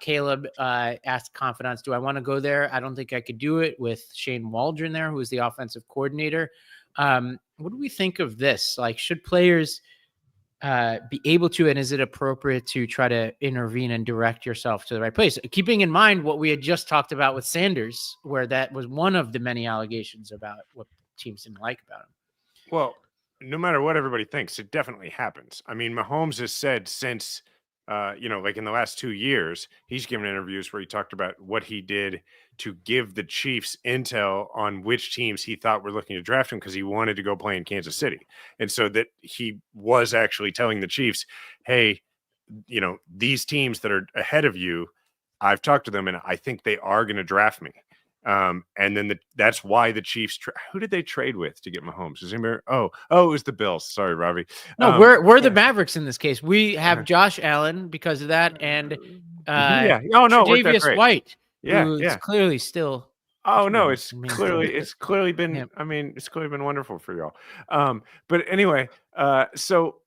[SPEAKER 5] Caleb asked confidants, do I want to go there? I don't think I could do it with Shane Waldron there, who is the offensive coordinator. What do we think of this? Like, should players be able to, and is it appropriate to try to intervene and direct yourself to the right place? Keeping in mind what we had just talked about with Sanders, where that was one of the many allegations about what teams didn't like about him.
[SPEAKER 1] Well, no matter what everybody thinks, it definitely happens. I mean, Mahomes has said since like in the last 2 years, he's given interviews where he talked about what he did to give the Chiefs intel on which teams he thought were looking to draft him, because he wanted to go play in Kansas City. And so that he was actually telling the Chiefs, hey, these teams that are ahead of you, I've talked to them and I think they are going to draft me. And then that's why the Chiefs, who did they trade with to get Mahomes? Is anybody? Oh, it was the Bills. Sorry, Robbie.
[SPEAKER 5] No, we're the Mavericks in this case. We have Josh Allen because of that, and Tre'Davious White. It's clearly still.
[SPEAKER 1] Oh no, it's clearly been. Yeah. I mean, it's clearly been wonderful for y'all. But anyway, so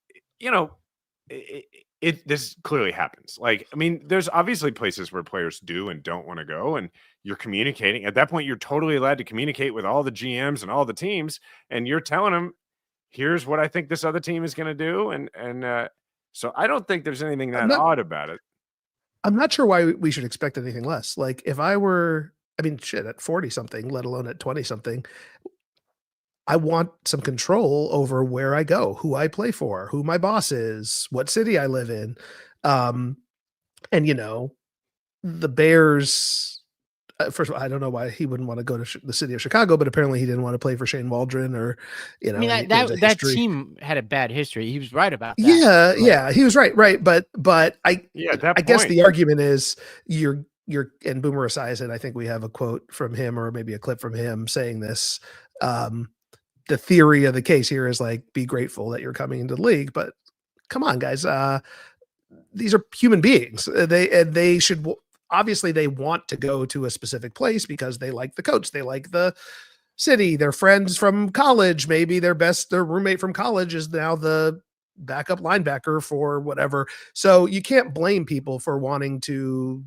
[SPEAKER 1] this clearly happens. Like, I mean, there's obviously places where players do and don't want to go, and you're communicating. At that point, you're totally allowed to communicate with all the GMs and all the teams, and you're telling them, here's what I think this other team is going to do. And so I don't think there's anything that odd about it.
[SPEAKER 2] I'm not sure why we should expect anything less. Like, if I were, at 40 something, let alone at 20 something, I want some control over where I go, who I play for, who my boss is, what city I live in. And the Bears, first of all, I don't know why he wouldn't want to go to the city of Chicago, but apparently he didn't want to play for Shane Waldron, or,
[SPEAKER 5] that team had a bad history. He was right about that.
[SPEAKER 2] Yeah, he was right. But I guess the argument is you're and Boomer Esiason, I think we have a quote from him, or maybe a clip from him saying this. The theory of the case here is like, be grateful that you're coming into the league, but come on, guys. These are human beings. They should, obviously they want to go to a specific place because they like the coach. They like the city, their friends from college. Maybe their roommate from college is now the backup linebacker for whatever. So you can't blame people for wanting to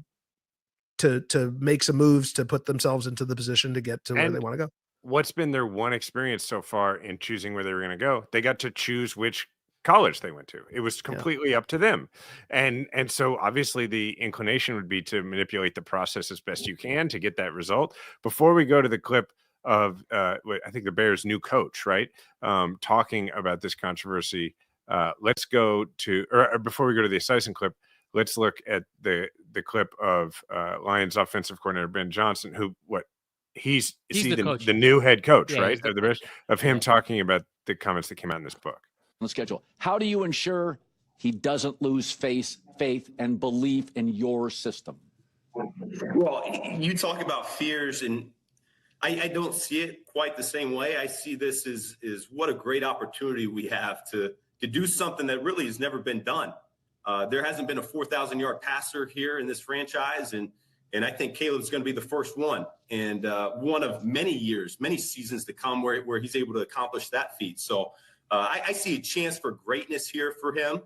[SPEAKER 2] make some moves to put themselves into the position to get to where they want to go.
[SPEAKER 1] What's been their one experience so far in choosing where they were going to go? They got to choose which college they went to. It was completely up to them. And so obviously the inclination would be to manipulate the process as best you can to get that result. Before we go to the clip of I think the Bears' new coach, right? Talking about this controversy. Let's go to, or before we go to the Esiason clip, let's look at the clip of Lions offensive coordinator Ben Johnson, who he's the new head coach, right? Of the Bears, of him talking about the comments that came out in this book.
[SPEAKER 13] On the schedule. How do you ensure he doesn't lose faith and belief in your system?
[SPEAKER 14] Well, you talk about fears, and I don't see it quite the same way. I see this as what a great opportunity we have to do something that really has never been done. There hasn't been a 4,000-yard passer here in this franchise, and I think Caleb's going to be the first one, and one of many years, many seasons to come where he's able to accomplish that feat. So I see a chance for greatness here for him.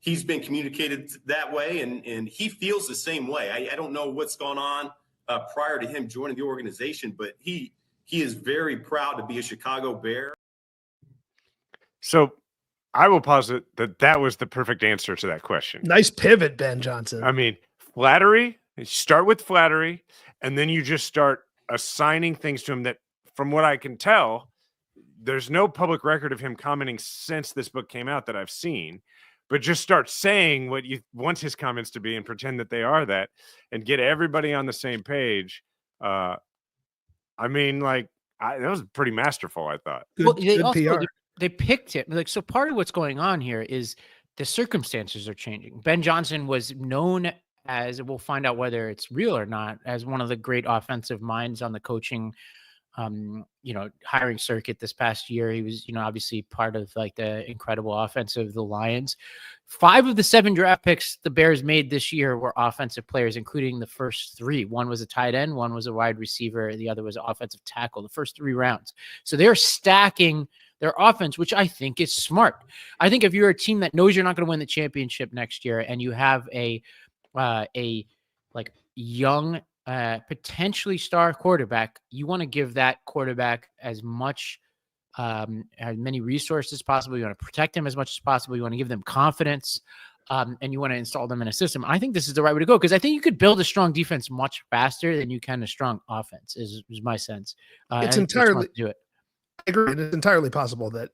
[SPEAKER 14] He's been communicated that way, and he feels the same way. I don't know what's gone on prior to him joining the organization, but he is very proud to be a Chicago Bear.
[SPEAKER 1] So I will posit that was the perfect answer to that question.
[SPEAKER 2] Nice pivot, Ben Johnson.
[SPEAKER 1] I mean, flattery, you start with flattery, and then you just start assigning things to him that, from what I can tell, there's no public record of him commenting since this book came out that I've seen, but just start saying what you want his comments to be and pretend that they are that and get everybody on the same page. I mean, that was pretty masterful, I thought.
[SPEAKER 5] Good PR. They picked it. So part of what's going on here is the circumstances are changing. Ben Johnson was known as, we'll find out whether it's real or not, as one of the great offensive minds on the coaching hiring circuit this past year. He was, obviously part of the incredible offense of the Lions. 5 of the 7 draft picks the Bears made this year were offensive players, including the first 3. One was a tight end, one was a wide receiver, the other was an offensive tackle, the first 3 rounds. So they're stacking their offense, which I think is smart. I think if you're a team that knows you're not going to win the championship next year and you have a young, potentially star quarterback, you want to give that quarterback as many resources as possible. You want to protect them as much as possible. You want to give them confidence, and you want to install them in a system. I think this is the right way to go, because I think you could build a strong defense much faster than you can a strong offense. Is my sense.
[SPEAKER 2] It's entirely do it. I agree. It's entirely possible that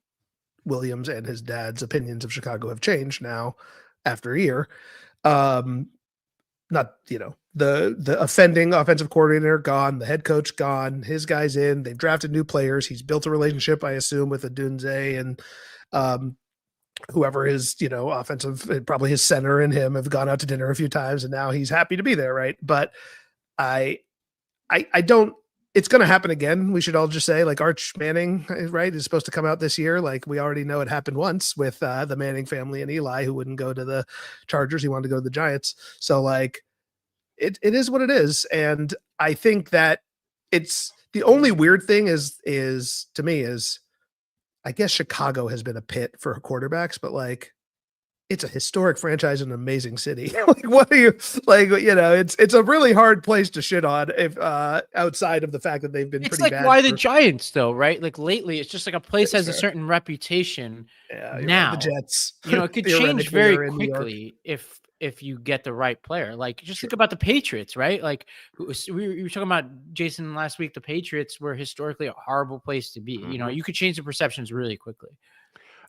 [SPEAKER 2] Williams and his dad's opinions of Chicago have changed now after a year. Not, the offending offensive coordinator gone, the head coach gone, his guys in, they've drafted new players. He's built a relationship, I assume, with Adunze and whoever his, offensive, probably his center and him have gone out to dinner a few times, and now he's happy to be there. Right. But I don't, it's going to happen again. We should all just say, Arch Manning, right, is supposed to come out this year. We already know it happened once with the Manning family and Eli, who wouldn't go to the Chargers. He wanted to go to the Giants. So it is what it is. And I think that it's the only weird thing is to me is, I guess Chicago has been a pit for quarterbacks, but it's a historic franchise in an amazing city. What are you it's a really hard place to shit on if outside of the fact that they've been pretty bad.
[SPEAKER 5] Why the Giants though, right? Lately it's just a place has a certain reputation.
[SPEAKER 2] Yeah,
[SPEAKER 5] now
[SPEAKER 2] right, the Jets,
[SPEAKER 5] it could change very quickly if you get the right player. Just think about the Patriots, right? We were talking about Jason last week. The Patriots were historically a horrible place to be. You could change the perceptions really quickly.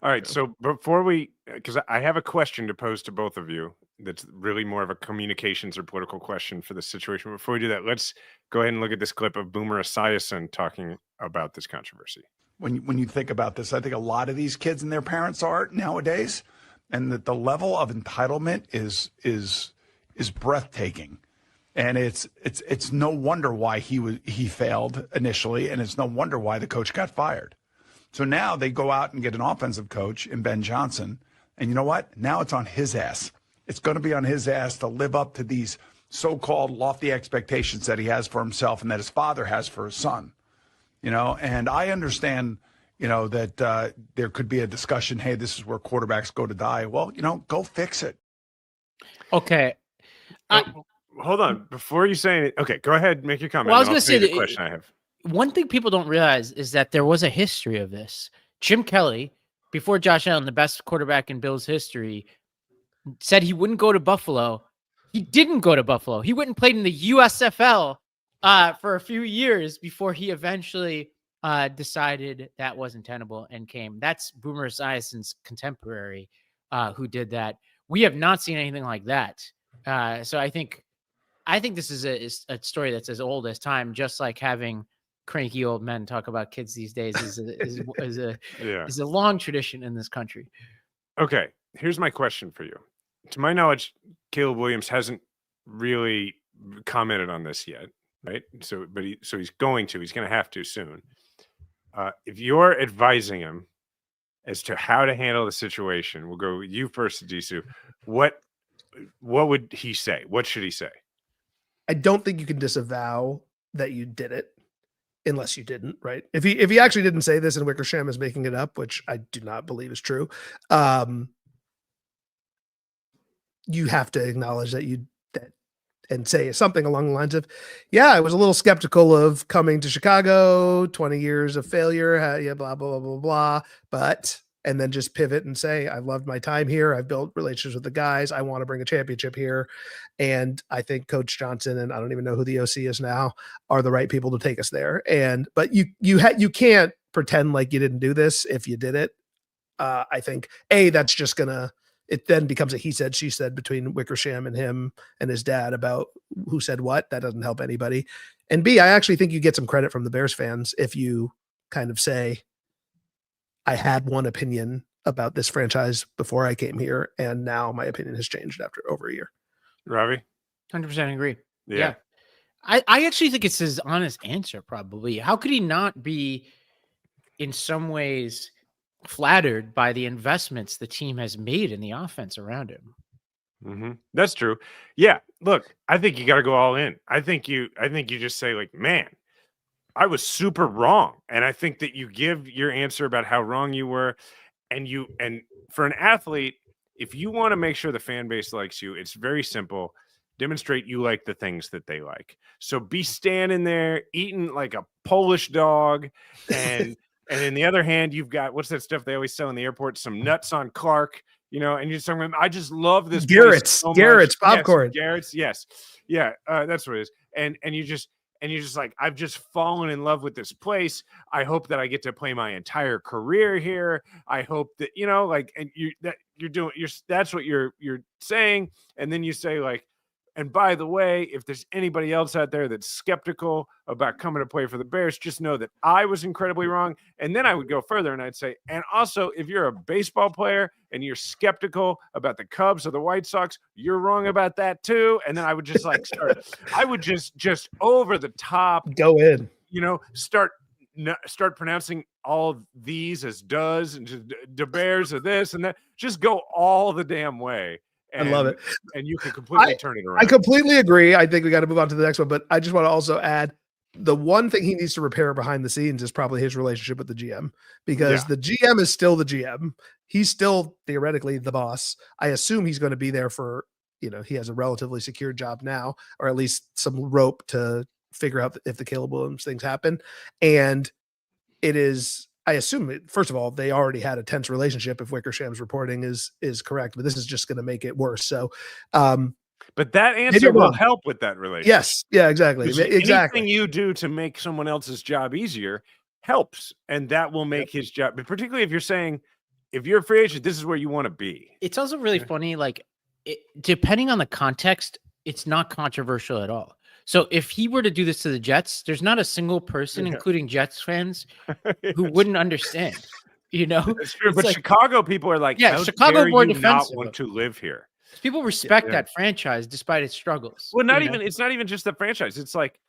[SPEAKER 1] All right. So before because I have a question to pose to both of you that's really more of a communications or political question for this situation. Before we do that, let's go ahead and look at this clip of Boomer Esiason talking about this controversy.
[SPEAKER 15] When you think about this, I think a lot of these kids and their parents are nowadays, and that the level of entitlement is breathtaking. And it's no wonder why he failed initially, and it's no wonder why the coach got fired. So now they go out and get an offensive coach in Ben Johnson. And you know what? Now it's on his ass. It's going to be on his ass to live up to these so-called lofty expectations that he has for himself and that his father has for his son. And I understand, that there could be a discussion. Hey, this is where quarterbacks go to die. Well, go fix it.
[SPEAKER 5] Okay.
[SPEAKER 1] Hold on. Before you say it, okay, go ahead, make your comment.
[SPEAKER 5] Well, I was going to say
[SPEAKER 1] the question I have.
[SPEAKER 5] One thing people don't realize is that there was a history of this. Jim Kelly, before Josh Allen, the best quarterback in Bills history, said he wouldn't go to Buffalo. He didn't go to Buffalo. He went and played in the USFL for a few years before he eventually decided that wasn't tenable and came. That's Boomer Esiason's contemporary who did that. We have not seen anything like that. So I think this is a story that's as old as time, just like having cranky old men talk about kids these days is a long tradition in this country.
[SPEAKER 1] Okay, here's my question for you. To my knowledge, Caleb Williams hasn't really commented on this yet, right? So he's going to have to soon. If you're advising him as to how to handle the situation, we'll go with you first, Disu. What would he say? What should he say?
[SPEAKER 2] I don't think you can disavow that you did it unless you didn't, right? If he actually didn't say this and Wickersham is making it up, which I do not believe is true, you have to acknowledge that and say something along the lines of, yeah, I was a little skeptical of coming to Chicago, 20 years of failure, blah, blah, blah, blah, blah. But, and then just pivot and say, I've loved my time here. I've built relationships with the guys. I want to bring a championship here. And I think Coach Johnson, and I don't even know who the OC is now, are the right people to take us there. But you can't pretend like you didn't do this if you did it. I think that's just it then becomes a he said, she said between Wickersham and him and his dad about who said what. That doesn't help anybody. And B, I actually think you get some credit from the Bears fans if you kind of say, I had one opinion about this franchise before I came here, and now my opinion has changed after over a year.
[SPEAKER 1] Ravi?
[SPEAKER 5] 100% agree.
[SPEAKER 1] Yeah.
[SPEAKER 5] I actually think it's his honest answer, probably. How could he not be, in some ways, flattered by the investments the team has made in the offense around him?
[SPEAKER 1] Mm-hmm. That's true. Yeah. Look, I think you got to go all in. I think you just say, like, man, I was super wrong. And I think that you give your answer about how wrong you were. And for an athlete, if you want to make sure the fan base likes you, it's very simple. Demonstrate you like the things that they like. So be standing there eating like a Polish dog, and and in the other hand, you've got, what's that stuff they always sell in the airport? Some nuts on Clark, and you're saying, I just love this.
[SPEAKER 2] Garrett's popcorn.
[SPEAKER 1] Yes, Garrett's. Yes. Yeah. That's what it is. And you're just like, I've just fallen in love with this place. I hope that I get to play my entire career here. I hope that, that's what you're saying. And then you say, like, and by the way, if there's anybody else out there that's skeptical about coming to play for the Bears, just know that I was incredibly wrong. And then I would go further and I'd say, and also, if you're a baseball player and you're skeptical about the Cubs or the White Sox, you're wrong about that too. And then I would just like I would just over the top
[SPEAKER 2] go in,
[SPEAKER 1] start pronouncing all of these as does, and the Bears are this and that. Just go all the damn way.
[SPEAKER 2] I love it.
[SPEAKER 1] And you can completely turn it around.
[SPEAKER 2] I completely agree. I think we got to move on to the next one, but I just want to also add the one thing he needs to repair behind the scenes is probably his relationship with the GM, because the GM is still the GM. He's still theoretically the boss. I assume he's going to be there for, he has a relatively secure job now, or at least some rope to figure out if the Caleb Williams things happen. And it is, I assume, first of all, they already had a tense relationship if Wickersham's reporting is correct, but this is just going to make it worse. So,
[SPEAKER 1] but that answer will help with that relationship.
[SPEAKER 2] Yes. Yeah, exactly.
[SPEAKER 1] Anything you do to make someone else's job easier helps. And that will make his job, but particularly if you're saying, if you're a free agent, this is where you want to be.
[SPEAKER 5] It's also really funny. Like, depending on the context, it's not controversial at all. So if he were to do this to the Jets, there's not a single person, including Jets fans, who wouldn't understand.
[SPEAKER 1] It's true. But like, Chicago people are like,
[SPEAKER 5] Chicago more defensive.
[SPEAKER 1] Not want to live here.
[SPEAKER 5] People respect that franchise despite its struggles.
[SPEAKER 1] Well, it's not even just the franchise. It's like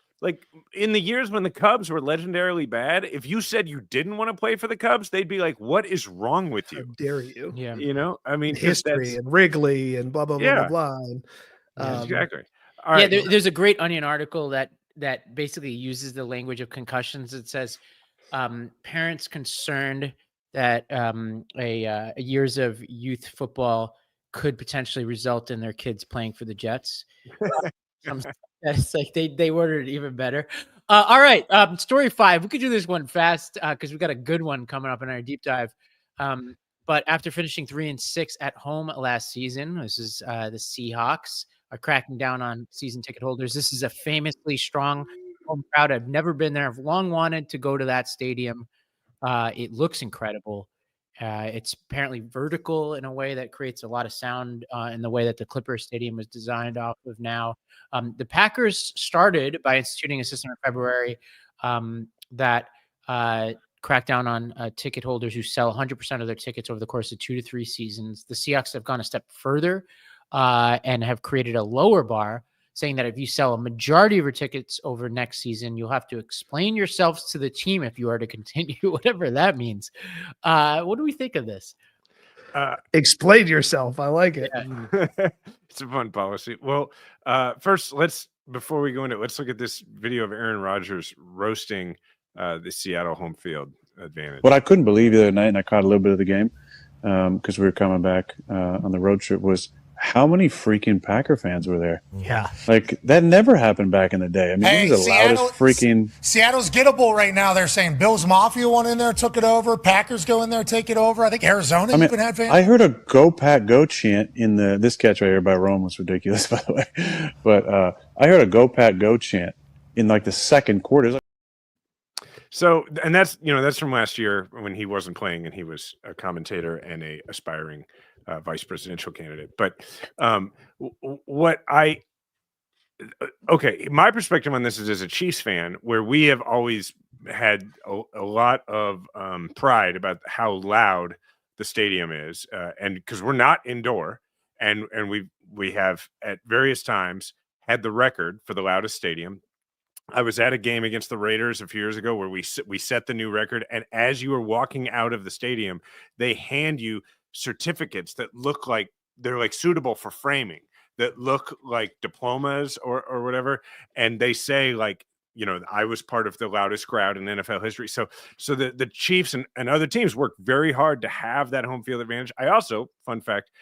[SPEAKER 1] in the years when the Cubs were legendarily bad, if you said you didn't want to play for the Cubs, they'd be like, "What is wrong with you?
[SPEAKER 2] How dare you?"
[SPEAKER 5] Yeah.
[SPEAKER 1] I mean,
[SPEAKER 2] history and Wrigley and blah blah blah blah blah.
[SPEAKER 1] Exactly. All right.
[SPEAKER 5] There's a great Onion article that basically uses the language of concussions. It says parents concerned that years of youth football could potentially result in their kids playing for the Jets. It's like they ordered it even better. All right, story 5. We could do this one fast because we got a good one coming up in our deep dive. But after finishing 3-6 at home last season, this is the Seahawks are cracking down on season ticket holders. This is a famously strong home crowd. I've never been there. I've long wanted to go to that stadium. It looks incredible. It's apparently vertical in a way that creates a lot of sound in the way that the Clippers Stadium was designed off of now. The Packers started by instituting a system in February that crack down on ticket holders who sell 100% of their tickets over the course of 2 to 3 seasons. The Seahawks have gone a step further and have created a lower bar, saying that if you sell a majority of your tickets over next season, you'll have to explain yourselves to the team if you are to continue, whatever that means. What do we think of this?
[SPEAKER 2] Explain yourself. I like it.
[SPEAKER 1] Yeah. It's a fun policy. Well, first, before we go into it, let's look at this video of Aaron Rodgers roasting the Seattle home field advantage.
[SPEAKER 16] What I couldn't believe the other night, and I caught a little bit of the game because we were coming back on the road trip, was how many freaking Packer fans were there?
[SPEAKER 17] Yeah.
[SPEAKER 16] Like, that never happened back in the day. I mean,
[SPEAKER 17] Hey,
[SPEAKER 16] it was the loudest freaking...
[SPEAKER 17] Seattle's gettable right now. They're saying Bills Mafia went in there, took it over. Packers go in there, take it over. I think Arizona even had fans.
[SPEAKER 16] I heard a "Go Pack Go" chant in this catch right here by Rome was ridiculous, by the way. But I heard a "Go Pack Go" chant in like the second quarter.
[SPEAKER 1] So, and that's from last year when he wasn't playing and he was a commentator and a aspiring vice presidential candidate. But my perspective on this is as a Chiefs fan, where we have always had a lot of pride about how loud the stadium is, and because we're not indoor, and we have at various times had the record for the loudest stadium. I was at a game against the Raiders a few years ago where we set the new record, and as you were walking out of the stadium, they hand you certificates that look like they're like suitable for framing, that look like diplomas or whatever, and they say like, I was part of the loudest crowd in NFL history. So the Chiefs and other teams work very hard to have that home field advantage. I also, fun fact,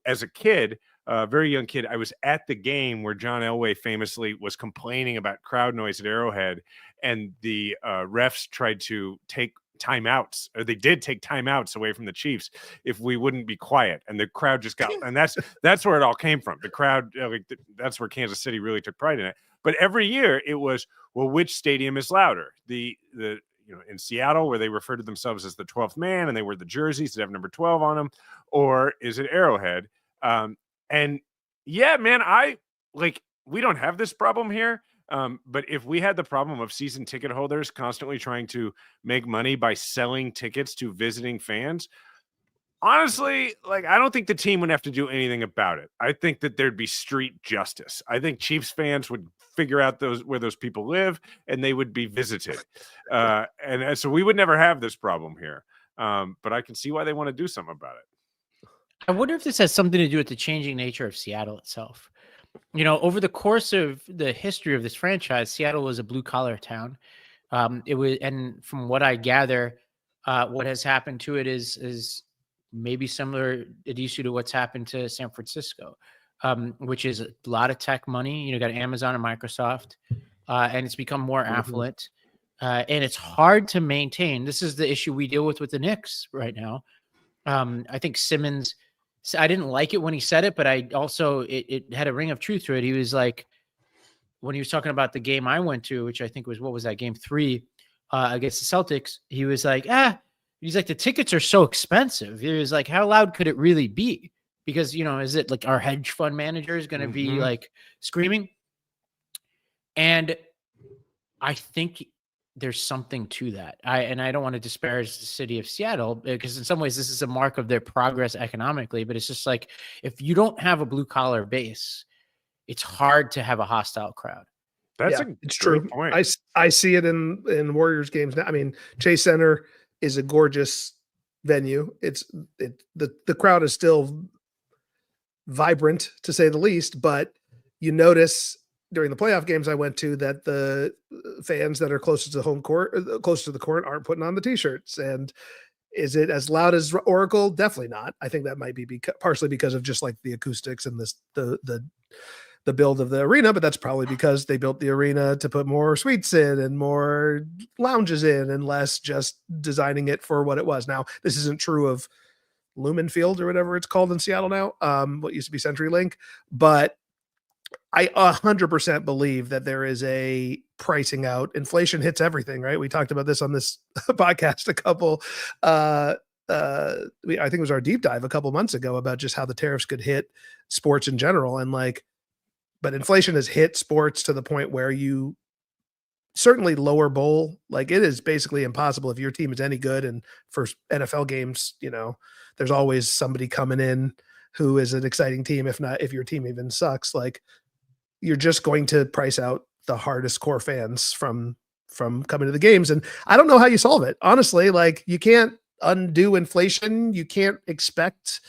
[SPEAKER 1] as a kid, a very young kid, I was at the game where John Elway famously was complaining about crowd noise at Arrowhead, and the refs tried to take timeouts, or they did take timeouts away from the Chiefs if we wouldn't be quiet, and the crowd just got, and that's where it all came from. The crowd, that's where Kansas City really took pride in it. But every year it was, well, which stadium is louder? The in Seattle, where they refer to themselves as the 12th man and they wear the jerseys that have number 12 on them, or is it Arrowhead? And yeah, man, we don't have this problem here. But if we had the problem of season ticket holders constantly trying to make money by selling tickets to visiting fans, honestly, I don't think the team would have to do anything about it. I think that there'd be street justice. I think Chiefs fans would figure out where those people live, and they would be visited. And so we would never have this problem here. But I can see why they want to do something about it.
[SPEAKER 5] I wonder if this has something to do with the changing nature of Seattle itself. Over the course of the history of this franchise, Seattle was a blue-collar town. And from what I gather, what has happened to it is maybe similar to what's happened to San Francisco, which is a lot of tech money. You got Amazon and Microsoft, and it's become more affluent. And it's hard to maintain. This is the issue we deal with the Knicks right now. I think Simmons, I didn't like it when he said it, but I also, it had a ring of truth to it. He was like, when he was talking about the game I went to, which I think was, what was that, game 3 against the Celtics, he was like, he's like, the tickets are so expensive. He was like, how loud could it really be? Because, is it like our hedge fund manager is going to be like screaming? And I think there's something to that. I don't want to disparage the city of Seattle, because in some ways this is a mark of their progress economically, but it's just like, if you don't have a blue collar base, it's hard to have a hostile crowd.
[SPEAKER 2] It's true. Point. I see it in Warriors games now. I mean, Chase Center is a gorgeous venue. The crowd is still vibrant, to say the least, but you notice during the playoff games I went to that the fans that are closest to the home court, close to the court, aren't putting on the t-shirts. And is it as loud as Oracle? Definitely not. I think that might be partially because of just like the acoustics and the build of the arena, but that's probably because they built the arena to put more suites in and more lounges in and less just designing it for what it was. Now, this isn't true of Lumen Field or whatever it's called in Seattle now, what used to be CenturyLink, but I 100% believe that there is a pricing out. Inflation hits everything, right? We talked about this on this podcast I think it was our deep dive a couple months ago about just how the tariffs could hit sports in general. And but inflation has hit sports to the point where you certainly lower bowl, like it is basically impossible if your team is any good. And for NFL games, there's always somebody coming in who is an exciting team. If your team even sucks, like you're just going to price out the hardest core fans from coming to the games. And I don't know how you solve it. Honestly, like you can't undo inflation. You can't expect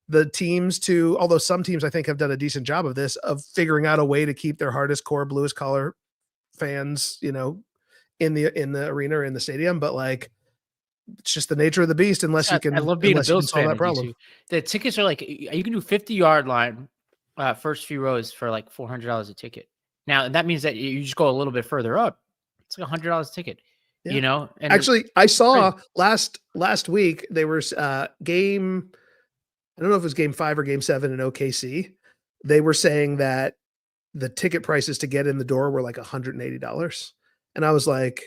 [SPEAKER 2] the teams to, although some teams I think have done a decent job of this, of figuring out a way to keep their hardest core bluest collar fans, in the arena or in the stadium. But like, it's just the nature of the beast unless you can.
[SPEAKER 5] I love being a Bills fan.
[SPEAKER 2] That problem.
[SPEAKER 5] The tickets are like, you can do 50-yard line, first few rows for like $400 a ticket. Now that means that you just go a little bit further up. It's like $100 a ticket.
[SPEAKER 2] Yeah.
[SPEAKER 5] And
[SPEAKER 2] actually, I saw last week there was game. I don't know if it was game 5 or game 7 in OKC. They were saying that the ticket prices to get in the door were like $180, and I was like,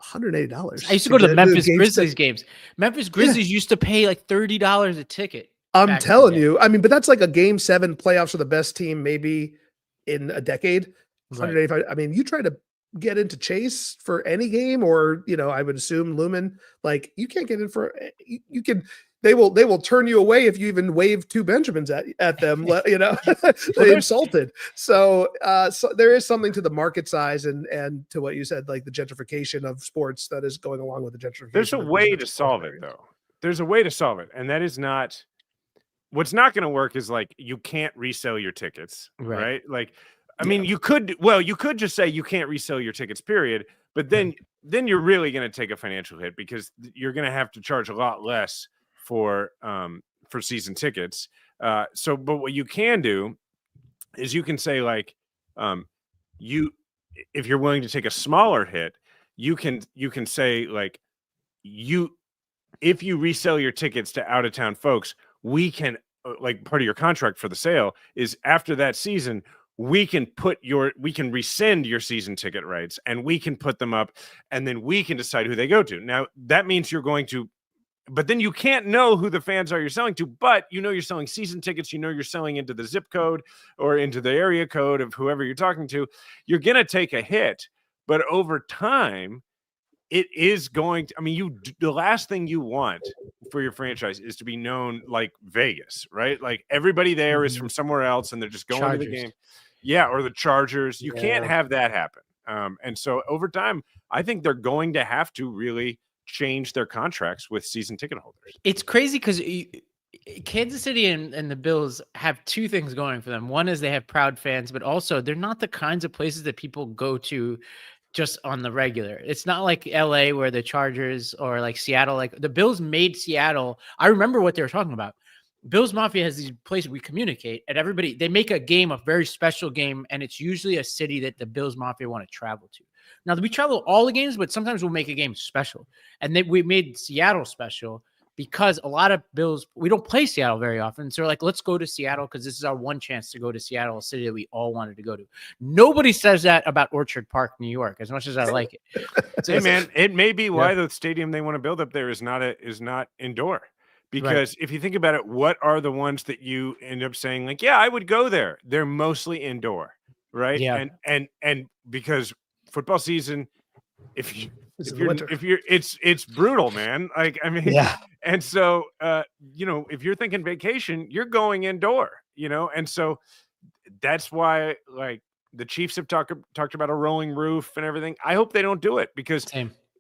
[SPEAKER 2] $180.
[SPEAKER 5] I used to go to the Memphis Grizzlies games. Memphis Grizzlies used to pay like $30 a ticket.
[SPEAKER 2] I'm telling you. I mean, but that's like a game 7 playoffs for the best team maybe in a decade. 185. I mean, you try to get into Chase for any game, or I would assume Lumen, like you can't get in for. You can. They will turn you away if you even wave 2 Benjamins at them. They insulted. So there is something to the market size and to what you said, like the gentrification of sports that is going along with the gentrification.
[SPEAKER 1] There's a way to solve it, though. There's a way to solve it, and that is not. What's not going to work is like you can't resell your tickets, right? Like, I mean, you could just say you can't resell your tickets, period. But then you're really going to take a financial hit because you're going to have to charge a lot less for season tickets. But what you can do is you can say like, if you're willing to take a smaller hit, you can say like, if you resell your tickets to out of town folks, we can like part of your contract for the sale is after that season, we can rescind your season ticket rights and we can put them up and then we can decide who they go to. Now that means but then you can't know who the fans are you're selling to, but you're selling season tickets, you're selling into the zip code or into the area code of whoever you're talking to. You're going to take a hit, but over time, it is going to, the last thing you want for your franchise is to be known like Vegas, right? Like everybody there is from somewhere else and they're just going to the game. Yeah, or the Chargers. You can't have that happen. And so over time, I think they're going to have to really change their contracts with season ticket holders.
[SPEAKER 5] It's crazy because Kansas City and the Bills have 2 things going for them. One is they have proud fans, but also they're not the kinds of places that people go to just on the regular. It's not like LA where the Chargers or like Seattle, like the Bills made Seattle. I remember what they were talking about. Bills Mafia has these places we communicate and they make a game, a very special game. And it's usually a city that the Bills Mafia want to travel to. Now we travel all the games, but sometimes we'll make a game special. And then we made Seattle special because a lot of Bills, we don't play Seattle very often. So we're like, let's go to Seattle because this is our one chance to go to Seattle, a city that we all wanted to go to. Nobody says that about Orchard Park, New York, as much as I like it. So
[SPEAKER 1] hey man, it may be why the stadium they want to build up there is not indoor. Because if you think about it, what are the ones that you end up saying like, yeah, I would go there? They're mostly indoor, right?
[SPEAKER 5] Yeah.
[SPEAKER 1] And because football season, it's brutal, man. Like, and so, if you're thinking vacation, you're going indoor, and so that's why like the Chiefs have talked about a rolling roof and everything. I hope they don't do it because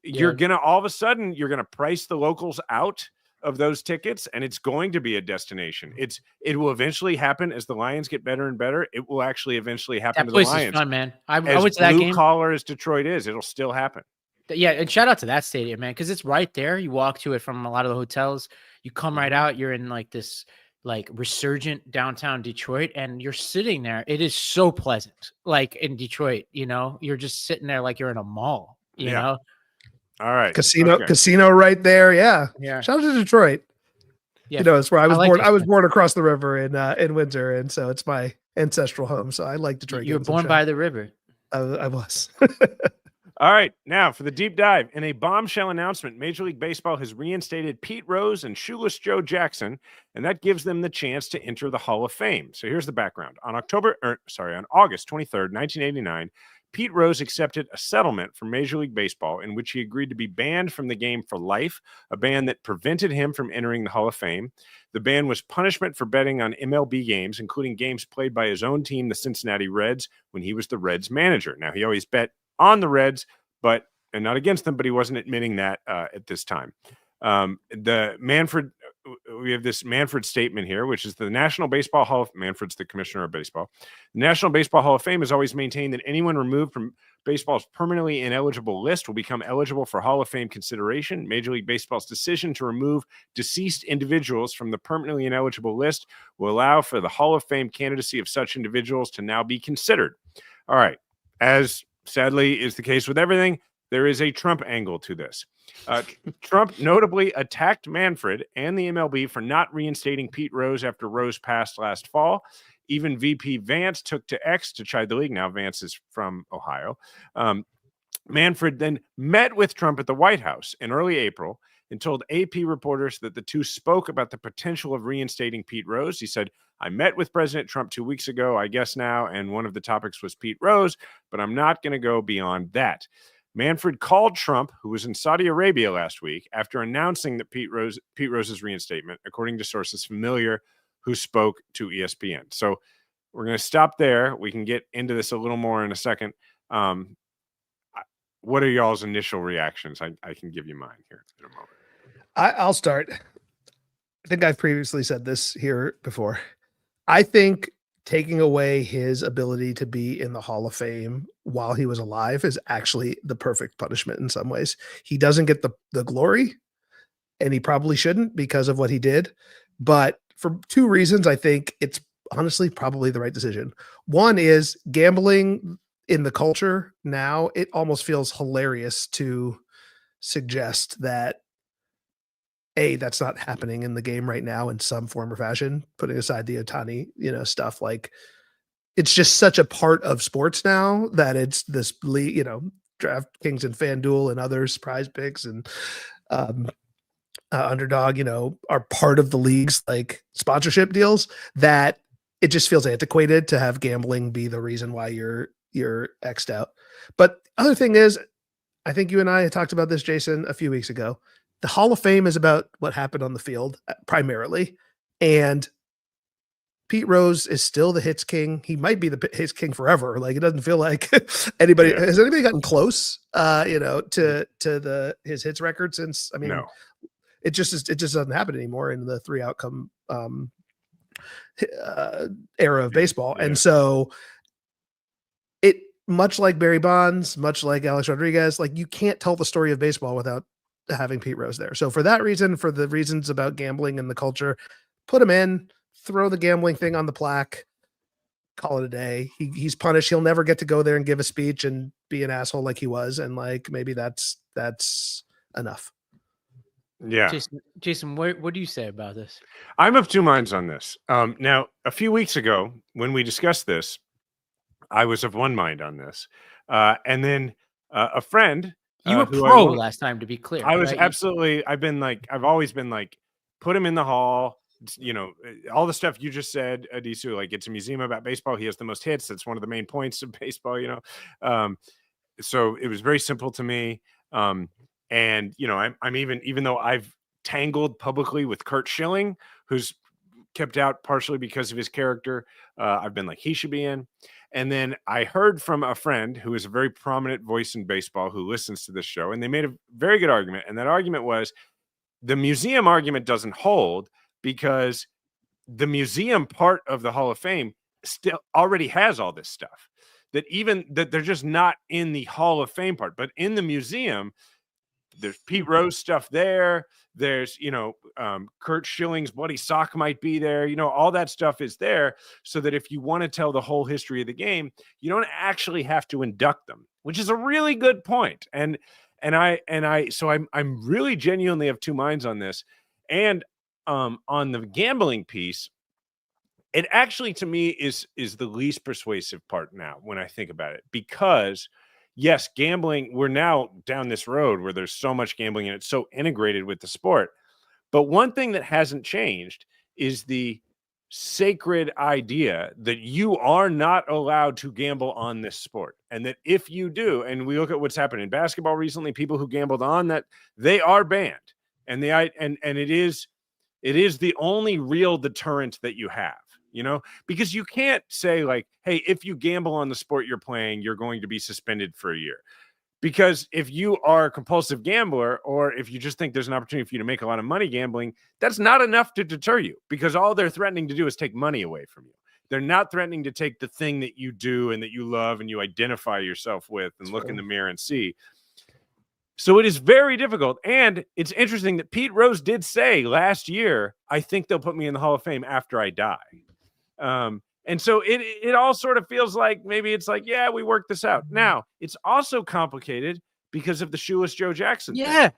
[SPEAKER 1] you're going to, all of a sudden you're going to price the locals out of those tickets, and it's going to be a destination. It will eventually happen as the Lions get better and better. It will actually eventually happen
[SPEAKER 5] That
[SPEAKER 1] to the
[SPEAKER 5] place
[SPEAKER 1] Lions.
[SPEAKER 5] is fun, man. I
[SPEAKER 1] As
[SPEAKER 5] went to that
[SPEAKER 1] blue
[SPEAKER 5] game.
[SPEAKER 1] collar as Detroit is, it'll still happen.
[SPEAKER 5] Yeah, and shout out to that stadium, man, because it's right there. You walk to it from a lot of the hotels. You come right out. You're in like this like resurgent downtown Detroit, and you're sitting there. It is so pleasant. Like in Detroit, you're just sitting there like you're in a mall. You know.
[SPEAKER 1] All right.
[SPEAKER 2] Casino right there. Yeah.
[SPEAKER 5] Yeah.
[SPEAKER 2] Shout out to Detroit.
[SPEAKER 5] Yeah.
[SPEAKER 2] It's where I was
[SPEAKER 5] like
[SPEAKER 2] born. I was
[SPEAKER 5] Detroit.
[SPEAKER 2] born across the river in Windsor, and so it's my ancestral home. So I like Detroit.
[SPEAKER 5] You were
[SPEAKER 2] games, I'm
[SPEAKER 5] born
[SPEAKER 2] sure.
[SPEAKER 5] by the river.
[SPEAKER 2] I was.
[SPEAKER 1] All right, now for the deep dive. In a bombshell announcement, Major League Baseball has reinstated Pete Rose and Shoeless Joe Jackson, and that gives them the chance to enter the Hall of Fame. So here's the background. On August 23rd, 1989, Pete Rose accepted a settlement from Major League Baseball in which he agreed to be banned from the game for life, a ban that prevented him from entering the Hall of Fame. The ban was punishment for betting on MLB games, including games played by his own team, the Cincinnati Reds, when he was the Reds manager. Now, he always bet on the Reds, and not against them, but he wasn't admitting that at this time. We have this Manfred statement here, which is the National Baseball Hall of Manfred's the commissioner of baseball. The National Baseball Hall of Fame has always maintained that anyone removed from baseball's permanently ineligible list will become eligible for Hall of Fame consideration. Major League Baseball's decision to remove deceased individuals from the permanently ineligible list will allow for the Hall of Fame candidacy of such individuals to now be considered. All right. As sadly is the case with everything, there is a Trump angle to this. Trump notably attacked Manfred and the MLB for not reinstating Pete Rose after Rose passed last fall. Even VP Vance took to X to chide the league. Now Vance is from Ohio. Manfred then met with Trump at the White House in early April and told AP reporters that the two spoke about the potential of reinstating Pete Rose. He said, I met with President Trump 2 weeks ago, I guess now, and one of the topics was Pete Rose, but I'm not going to go beyond that. Manfred called Trump, who was in Saudi Arabia last week, after announcing that Pete Rose's reinstatement, according to sources familiar who spoke to ESPN. So we're going to stop there. We can get into this a little more in a second. What are y'all's initial reactions? I can give you mine here in a moment.
[SPEAKER 2] I'll start. I think I've previously said this here before. I think taking away his ability to be in the Hall of Fame while he was alive is actually the perfect punishment in some ways. He doesn't get the glory, and he probably shouldn't because of what he did. But for two reasons, I think it's honestly probably the right decision. One is gambling in the culture now. It almost feels hilarious to suggest that that's not happening in the game right now in some form or fashion, putting aside the Ohtani, stuff. Like, it's just such a part of sports now that it's this, DraftKings and FanDuel and others, Prize Picks and Underdog, are part of the league's like sponsorship deals, that it just feels antiquated to have gambling be the reason why you're X'd out. But other thing is, I think you and I had talked about this, Jason, a few weeks ago. The Hall of Fame is about what happened on the field primarily. And Pete Rose is still the hits king. He might be the hits king forever. Like, it doesn't feel like anybody has anybody gotten close, to his hits record since, no. It just doesn't happen anymore in the 3 outcome era of baseball. Yeah. And so it, much like Barry Bonds, much like Alex Rodriguez, like, you can't tell the story of baseball without having Pete Rose there. So for that reason, for the reasons about gambling and the culture, put him in, throw the gambling thing on the plaque, call it a day. He's punished. He'll never get to go there and give a speech and be an asshole like he was. And like, maybe that's enough.
[SPEAKER 1] Yeah.
[SPEAKER 5] Jason, what do you say about this?
[SPEAKER 1] I'm of two minds on this. Now, a few weeks ago, when we discussed this, I was of one mind on this. And then a friend,
[SPEAKER 5] you were pro last time, to be clear.
[SPEAKER 1] I was absolutely, I've always been like, put him in the hall, all the stuff you just said, Adisu, like, it's a museum about baseball. He has the most hits. That's one of the main points of baseball, so it was very simple to me. And, I'm even though I've tangled publicly with Curt Schilling, who's kept out partially because of his character, I've been like, he should be in. And then I heard from a friend who is a very prominent voice in baseball who listens to this show, and they made a very good argument. And that argument was, the museum argument doesn't hold because the museum part of the Hall of Fame still already has all this stuff that they're just not in the Hall of Fame part, but in the museum, there's Pete Rose stuff there. There's, Kurt Schilling's bloody sock might be there. All that stuff is there so that if you want to tell the whole history of the game, you don't actually have to induct them, which is a really good point. So I'm really genuinely of two minds on this. And on the gambling piece, it actually to me is the least persuasive part now when I think about it, because yes, gambling, we're now down this road where there's so much gambling and it's so integrated with the sport. But one thing that hasn't changed is the sacred idea that you are not allowed to gamble on this sport. And that if you do, and we look at what's happened in basketball recently, people who gambled on that, they are banned. And it is the only real deterrent that you have. Because you can't say like, hey, if you gamble on the sport you're playing, you're going to be suspended for a year. Because if you are a compulsive gambler, or if you just think there's an opportunity for you to make a lot of money gambling, that's not enough to deter you, because all they're threatening to do is take money away from you. They're not threatening to take the thing that you do and that you love and you identify yourself with and look in the mirror and see. So it is very difficult. And it's interesting that Pete Rose did say last year, I think they'll put me in the Hall of Fame after I die. And so it all sort of feels like maybe it's like, yeah, we worked this out. Now, it's also complicated because of the Shoeless Joe Jackson
[SPEAKER 5] thing.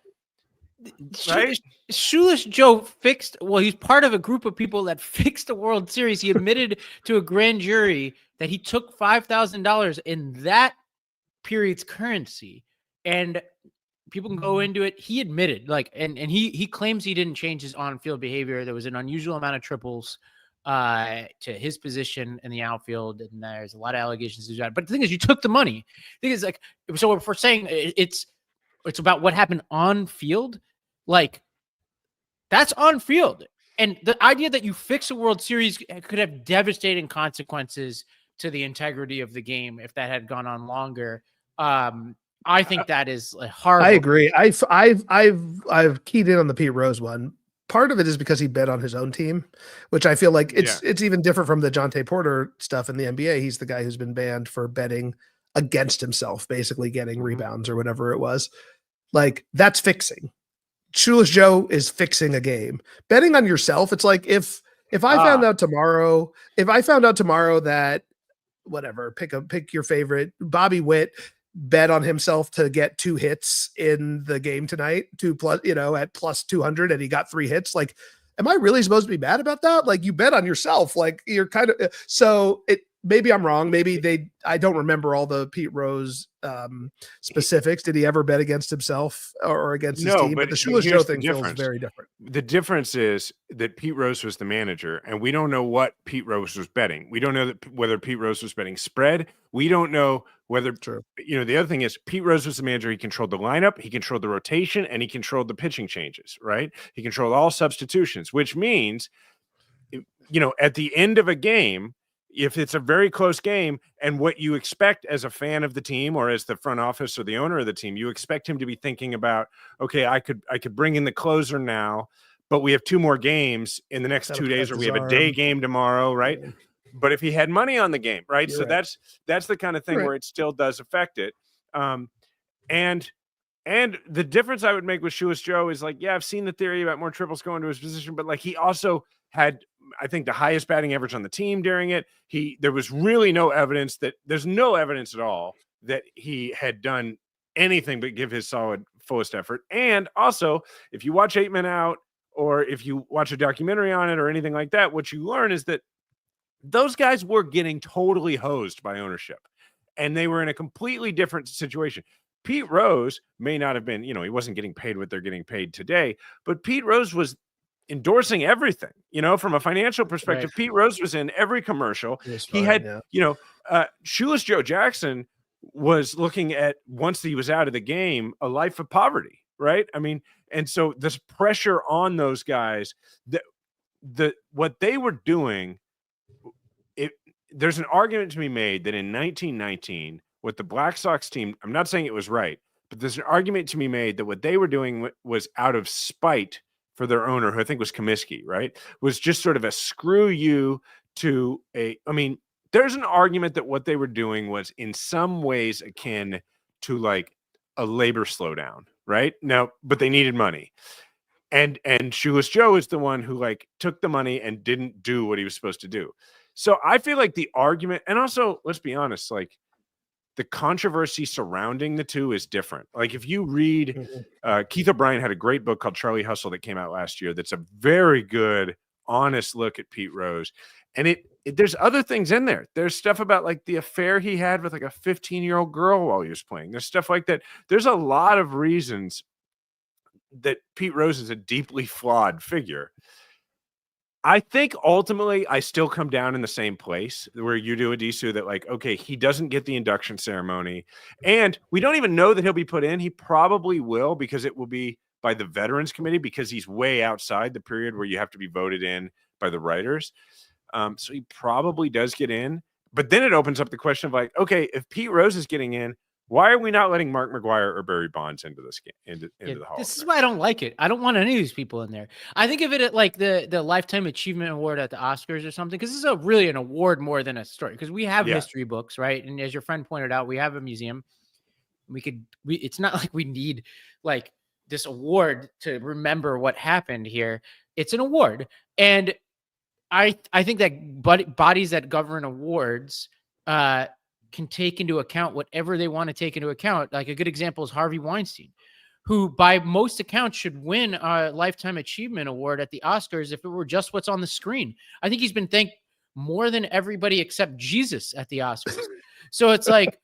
[SPEAKER 5] Right? Shoeless Joe he's part of a group of people that fixed the World Series. He admitted to a grand jury that he took $5,000 in that period's currency. And people can go into it. He admitted, and he claims he didn't change his on-field behavior. There was an unusual amount of triples to his position in the outfield, and there's a lot of allegations to that. But the thing is, you took the money. The thing is, so if we're saying it's about what happened on field, that's on field. And the idea that you fix a World Series could have devastating consequences to the integrity of the game if that had gone on longer. I think that is horrible.
[SPEAKER 2] I agree. I've keyed in on the Pete Rose one. Part of it is because he bet on his own team, which I feel like it's even different from the Jonte Porter stuff in the NBA. He's the guy who's been banned for betting against himself, basically getting rebounds or whatever it was. That's fixing. Shoeless Joe is fixing a game. Betting on yourself, it's like if I found out tomorrow that whatever, pick your favorite, Bobby Witt bet on himself to get 2 hits in the game tonight, at plus 200, and he got 3 hits. Am I really supposed to be mad about that? You bet on yourself. You're kind of, so maybe I'm wrong. Maybe I don't remember all the Pete Rose specifics. Did he ever bet against himself or against his team? But the Shoeless Joe thing feels very different.
[SPEAKER 1] The difference is that Pete Rose was the manager, and we don't know what Pete Rose was betting. We don't know whether Pete Rose was betting spread. We don't know whether, the other thing is Pete Rose was the manager. He controlled the lineup, he controlled the rotation, and he controlled the pitching changes, right? He controlled all substitutions, which means, at the end of a game, if it's a very close game and what you expect as a fan of the team or as the front office or the owner of the team, you expect him to be thinking about, okay, I could bring in the closer now, but we have 2 more games in the next 2 days, or we have a day game tomorrow, right? Yeah. But if he had money on the game, right? You're right. That's the kind of thing where it still does affect it. And the difference I would make with Shoeless Joe is I've seen the theory about more triples going to his position, but he also had, I think, the highest batting average on the team during it. There was really there's no evidence at all that he had done anything but give his fullest effort. And also, if you watch 8 Men Out, or if you watch a documentary on it or anything like that, what you learn is that those guys were getting totally hosed by ownership, and they were in a completely different situation. Pete Rose may not have been, he wasn't getting paid what they're getting paid today, but Pete Rose was endorsing everything, from a financial perspective. Right. Pete Rose was in every commercial. He had, Shoeless Joe Jackson was looking at, once he was out of the game, a life of poverty, right? I mean, and so this pressure on those guys, what they were doing, there's an argument to be made that in 1919, with the Black Sox team, I'm not saying it was right, but there's an argument to be made that what they were doing was out of spite for their owner, who I think was Comiskey, right, was just sort of a screw you to I mean, there's an argument that what they were doing was in some ways akin to like a labor slowdown, right? Now, but they needed money. And Shoeless Joe is the one who like took the money and didn't do what he was supposed to do. So I feel like the argument, and also let's be honest, like the controversy surrounding the two is different. Like if you read, Keith O'Brien had a great book called Charlie Hustle that came out last year. That's a very good, honest look at Pete Rose. And there's other things in there. There's stuff about like the affair he had with like a 15-year-old girl while he was playing. There's stuff like that. There's a lot of reasons that Pete Rose is a deeply flawed figure. I think ultimately I still come down in the same place where you do, Adisu, that like, okay, he doesn't get the induction ceremony and we don't even know that he'll be put in. He probably will, because it will be by the Veterans Committee, because he's way outside the period where you have to be voted in by the writers. So he probably does get in, but then it opens up the question of like, okay, if Pete Rose is getting in, why are we not letting Mark McGwire or Barry Bonds into this game, into the Hall?
[SPEAKER 5] This is why I don't like it. I don't want any of these people in there. I think of it at like the Lifetime Achievement Award at the Oscars or something, because this is really an award more than a story, because we have history books, right? And as your friend pointed out, we have a museum. It's not like we need like this award to remember what happened here. It's an award. And I think that bodies that govern awards can take into account whatever they want to take into account. Like a good example is Harvey Weinstein, who by most accounts should win a Lifetime Achievement Award at the Oscars if it were just what's on the screen. I think he's been thanked more than everybody except Jesus at the Oscars. So it's like,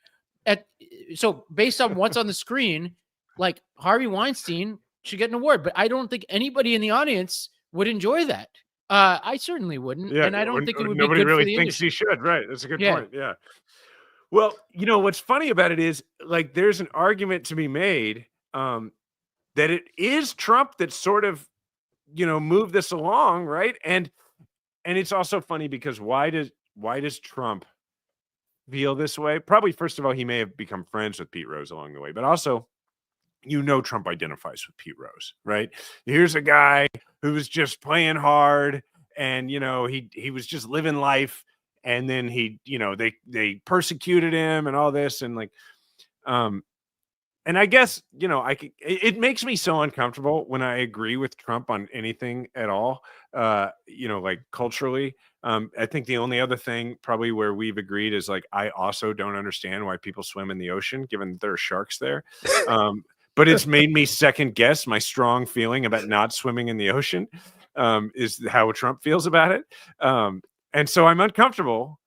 [SPEAKER 5] so based on what's on the screen, like Harvey Weinstein should get an award, but I don't think anybody in the audience would enjoy that. I certainly wouldn't, and I don't think it would be good
[SPEAKER 1] nobody really
[SPEAKER 5] for the
[SPEAKER 1] thinks
[SPEAKER 5] industry.
[SPEAKER 1] he should, right? That's a good point. Yeah. Well, you know, what's funny about it is like, there's an argument to be made that it is Trump that sort of, you know, moved this along. Right. And it's also funny because why does Trump feel this way? Probably, first of all, he may have become friends with Pete Rose along the way, but also, you know, Trump identifies with Pete Rose, right? Here's a guy who was just playing hard and, you know, he was just living life. And then he, you know, they persecuted him and all this. And like, and I guess, you know, it makes me so uncomfortable when I agree with Trump on anything at all, you know, like culturally. I think the only other thing probably where we've agreed is like, I also don't understand why people swim in the ocean, given that there are sharks there. But it's made me second guess my strong feeling about not swimming in the ocean, is how Trump feels about it. And so I'm uncomfortable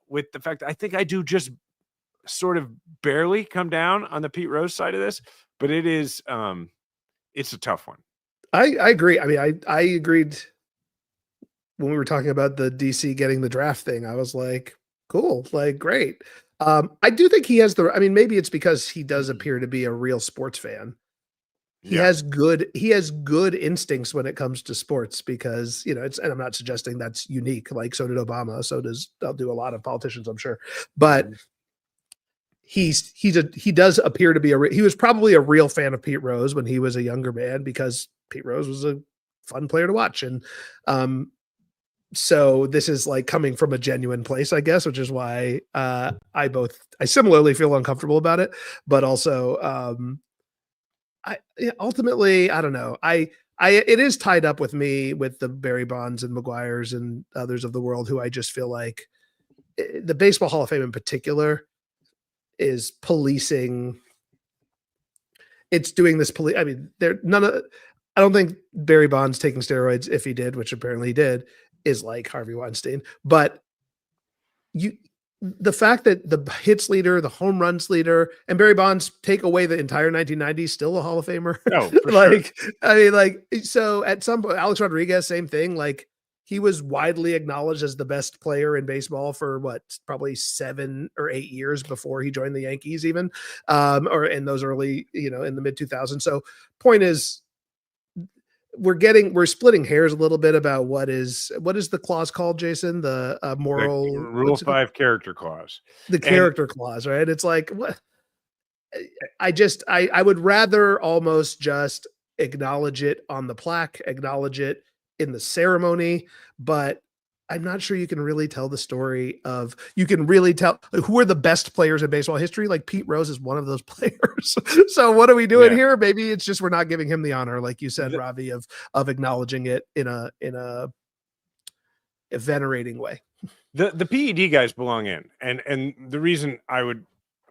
[SPEAKER 1] with the fact that I think I do just sort of barely come down on the Pete Rose side of this, but it is it's a tough one.
[SPEAKER 2] I agree. I mean, I agreed when we were talking about the DC getting the draft thing. I was like, cool, like great. I do think he has I mean, maybe it's because he does appear to be a real sports fan. He has good instincts when it comes to sports, because, you know, and I'm not suggesting that's unique. Like, so did Obama. I'll do a lot of politicians, I'm sure, but he does appear to be he was probably a real fan of Pete Rose when he was a younger man, because Pete Rose was a fun player to watch. And, so this is like coming from a genuine place, I guess, which is why, I similarly feel uncomfortable about it, but also, ultimately, I don't know. It is tied up with me with the Barry Bonds and McGuires and others of the world, who I just feel like the Baseball Hall of Fame in particular is policing. It's doing this I mean, I don't think Barry Bonds taking steroids, if he did, which apparently he did, is like Harvey Weinstein, but the fact that the hits leader, the home runs leader, and Barry Bonds take away the entire 1990s, still a Hall of Famer.
[SPEAKER 1] No,
[SPEAKER 2] like, sure. I mean, like, so at some point, Alex Rodriguez, same thing. Like, he was widely acknowledged as the best player in baseball for probably 7 or 8 years before he joined the Yankees, even, or in those early, you know, in the mid 2000s. So point is, we're splitting hairs a little bit about what is the clause called, Jason? The moral
[SPEAKER 1] the Rule 5 character clause.
[SPEAKER 2] The character clause, right? It's like, what? I would rather almost just acknowledge it on the plaque, acknowledge it in the ceremony, but I'm not sure you can really tell the story of, you can really tell who are the best players in baseball history. Like Pete Rose is one of those players. So what are we doing here? Maybe it's just, we're not giving him the honor, like you said, Ravi, of acknowledging it in a venerating way.
[SPEAKER 1] The PED guys belong in. And the reason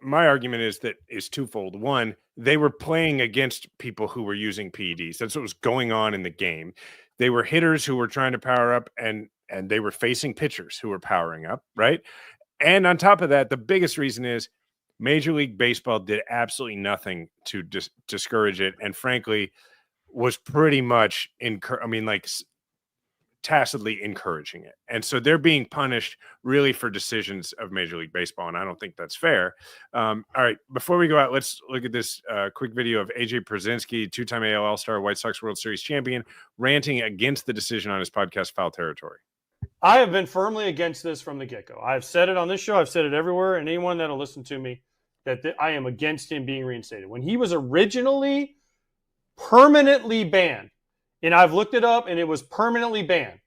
[SPEAKER 1] my argument is twofold. One, they were playing against people who were using PEDs. That's what was going on in the game. They were hitters who were trying to power up, and they were facing pitchers who were powering up, right? And on top of that, the biggest reason is Major League Baseball did absolutely nothing to discourage it, and frankly, was pretty much tacitly encouraging it. And so they're being punished really for decisions of Major League Baseball, and I don't think that's fair. All right, before we go out, let's look at this quick video of AJ Pierzynski, two-time AL All-Star, White Sox World Series champion, ranting against the decision on his podcast, Foul Territory.
[SPEAKER 18] I have been firmly against this from the get-go. I've said it on this show. I've said it everywhere, and anyone that'll listen to me, that I am against him being reinstated. When he was originally permanently banned, and I've looked it up, and it was permanently banned,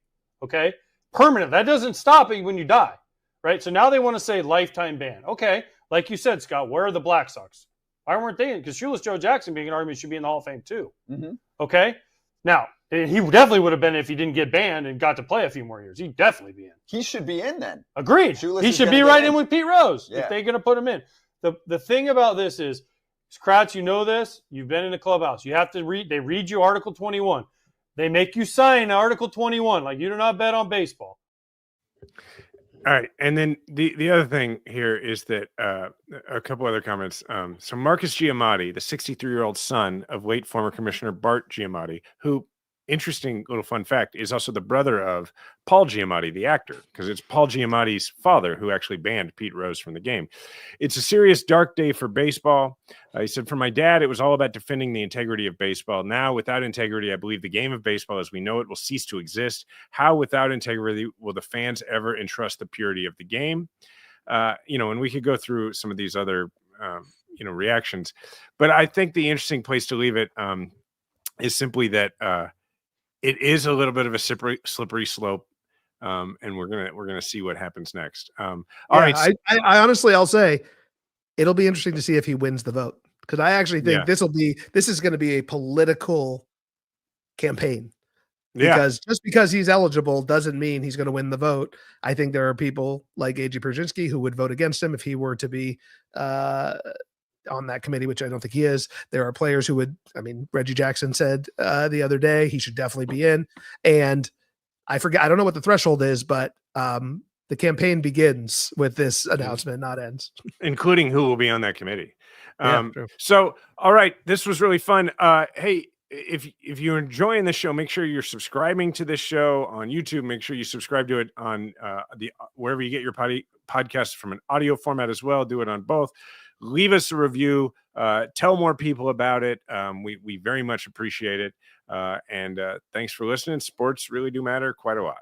[SPEAKER 18] okay? Permanent. That doesn't stop it when you die, right? So now they want to say lifetime ban. Okay, like you said, Scott, where are the Black Sox? Why weren't they in? Because Shoeless Joe Jackson, being an argument, should be in the Hall of Fame too.
[SPEAKER 19] Mm-hmm.
[SPEAKER 18] Okay? Now, he definitely would have been if he didn't get banned and got to play a few more years. He'd definitely be in.
[SPEAKER 19] He should be in then.
[SPEAKER 18] Agreed.
[SPEAKER 19] Shoeless
[SPEAKER 18] he should be right in with Pete Rose if they're going to put him in. The thing about this is, Kratz, you know this. You've been in the clubhouse. You have to read. They read you Article 21. They make you sign Article 21, like you do not bet on baseball.
[SPEAKER 1] All right. And then the other thing here is that a couple other comments. So Marcus Giamatti, the 63-year-old son of late former Commissioner Bart Giamatti, who, interesting little fun fact, is also the brother of Paul Giamatti, the actor, because it's Paul Giamatti's father who actually banned Pete Rose from the game. It's a serious, dark day for baseball. He said, for my dad, it was all about defending the integrity of baseball. Now, without integrity, I believe the game of baseball as we know it will cease to exist. How, without integrity, will the fans ever entrust the purity of the game? And we could go through some of these other, reactions. But I think the interesting place to leave it is simply that it is a little bit of a slippery slope, and we're gonna see what happens next. All right.
[SPEAKER 2] I honestly, I'll say it'll be interesting to see if he wins the vote, because I actually think this is going to be a political campaign. Because just because he's eligible doesn't mean he's going to win the vote. I think there are people like AJ Pierzynski who would vote against him if he were to be on that committee, which I don't think he is. There are players who would, Reggie Jackson said the other day he should definitely be in. And I don't know what the threshold is, but the campaign begins with this announcement, not ends.
[SPEAKER 1] Including who will be on that committee.
[SPEAKER 2] True.
[SPEAKER 1] So, all right, this was really fun. Hey, if you're enjoying the show, make sure you're subscribing to this show on YouTube. Make sure you subscribe to it on wherever you get your podcasts from an audio format as well. Do it on both. Leave us a review. Tell more people about it. We very much appreciate it. And thanks for listening. Sports really do matter quite a lot.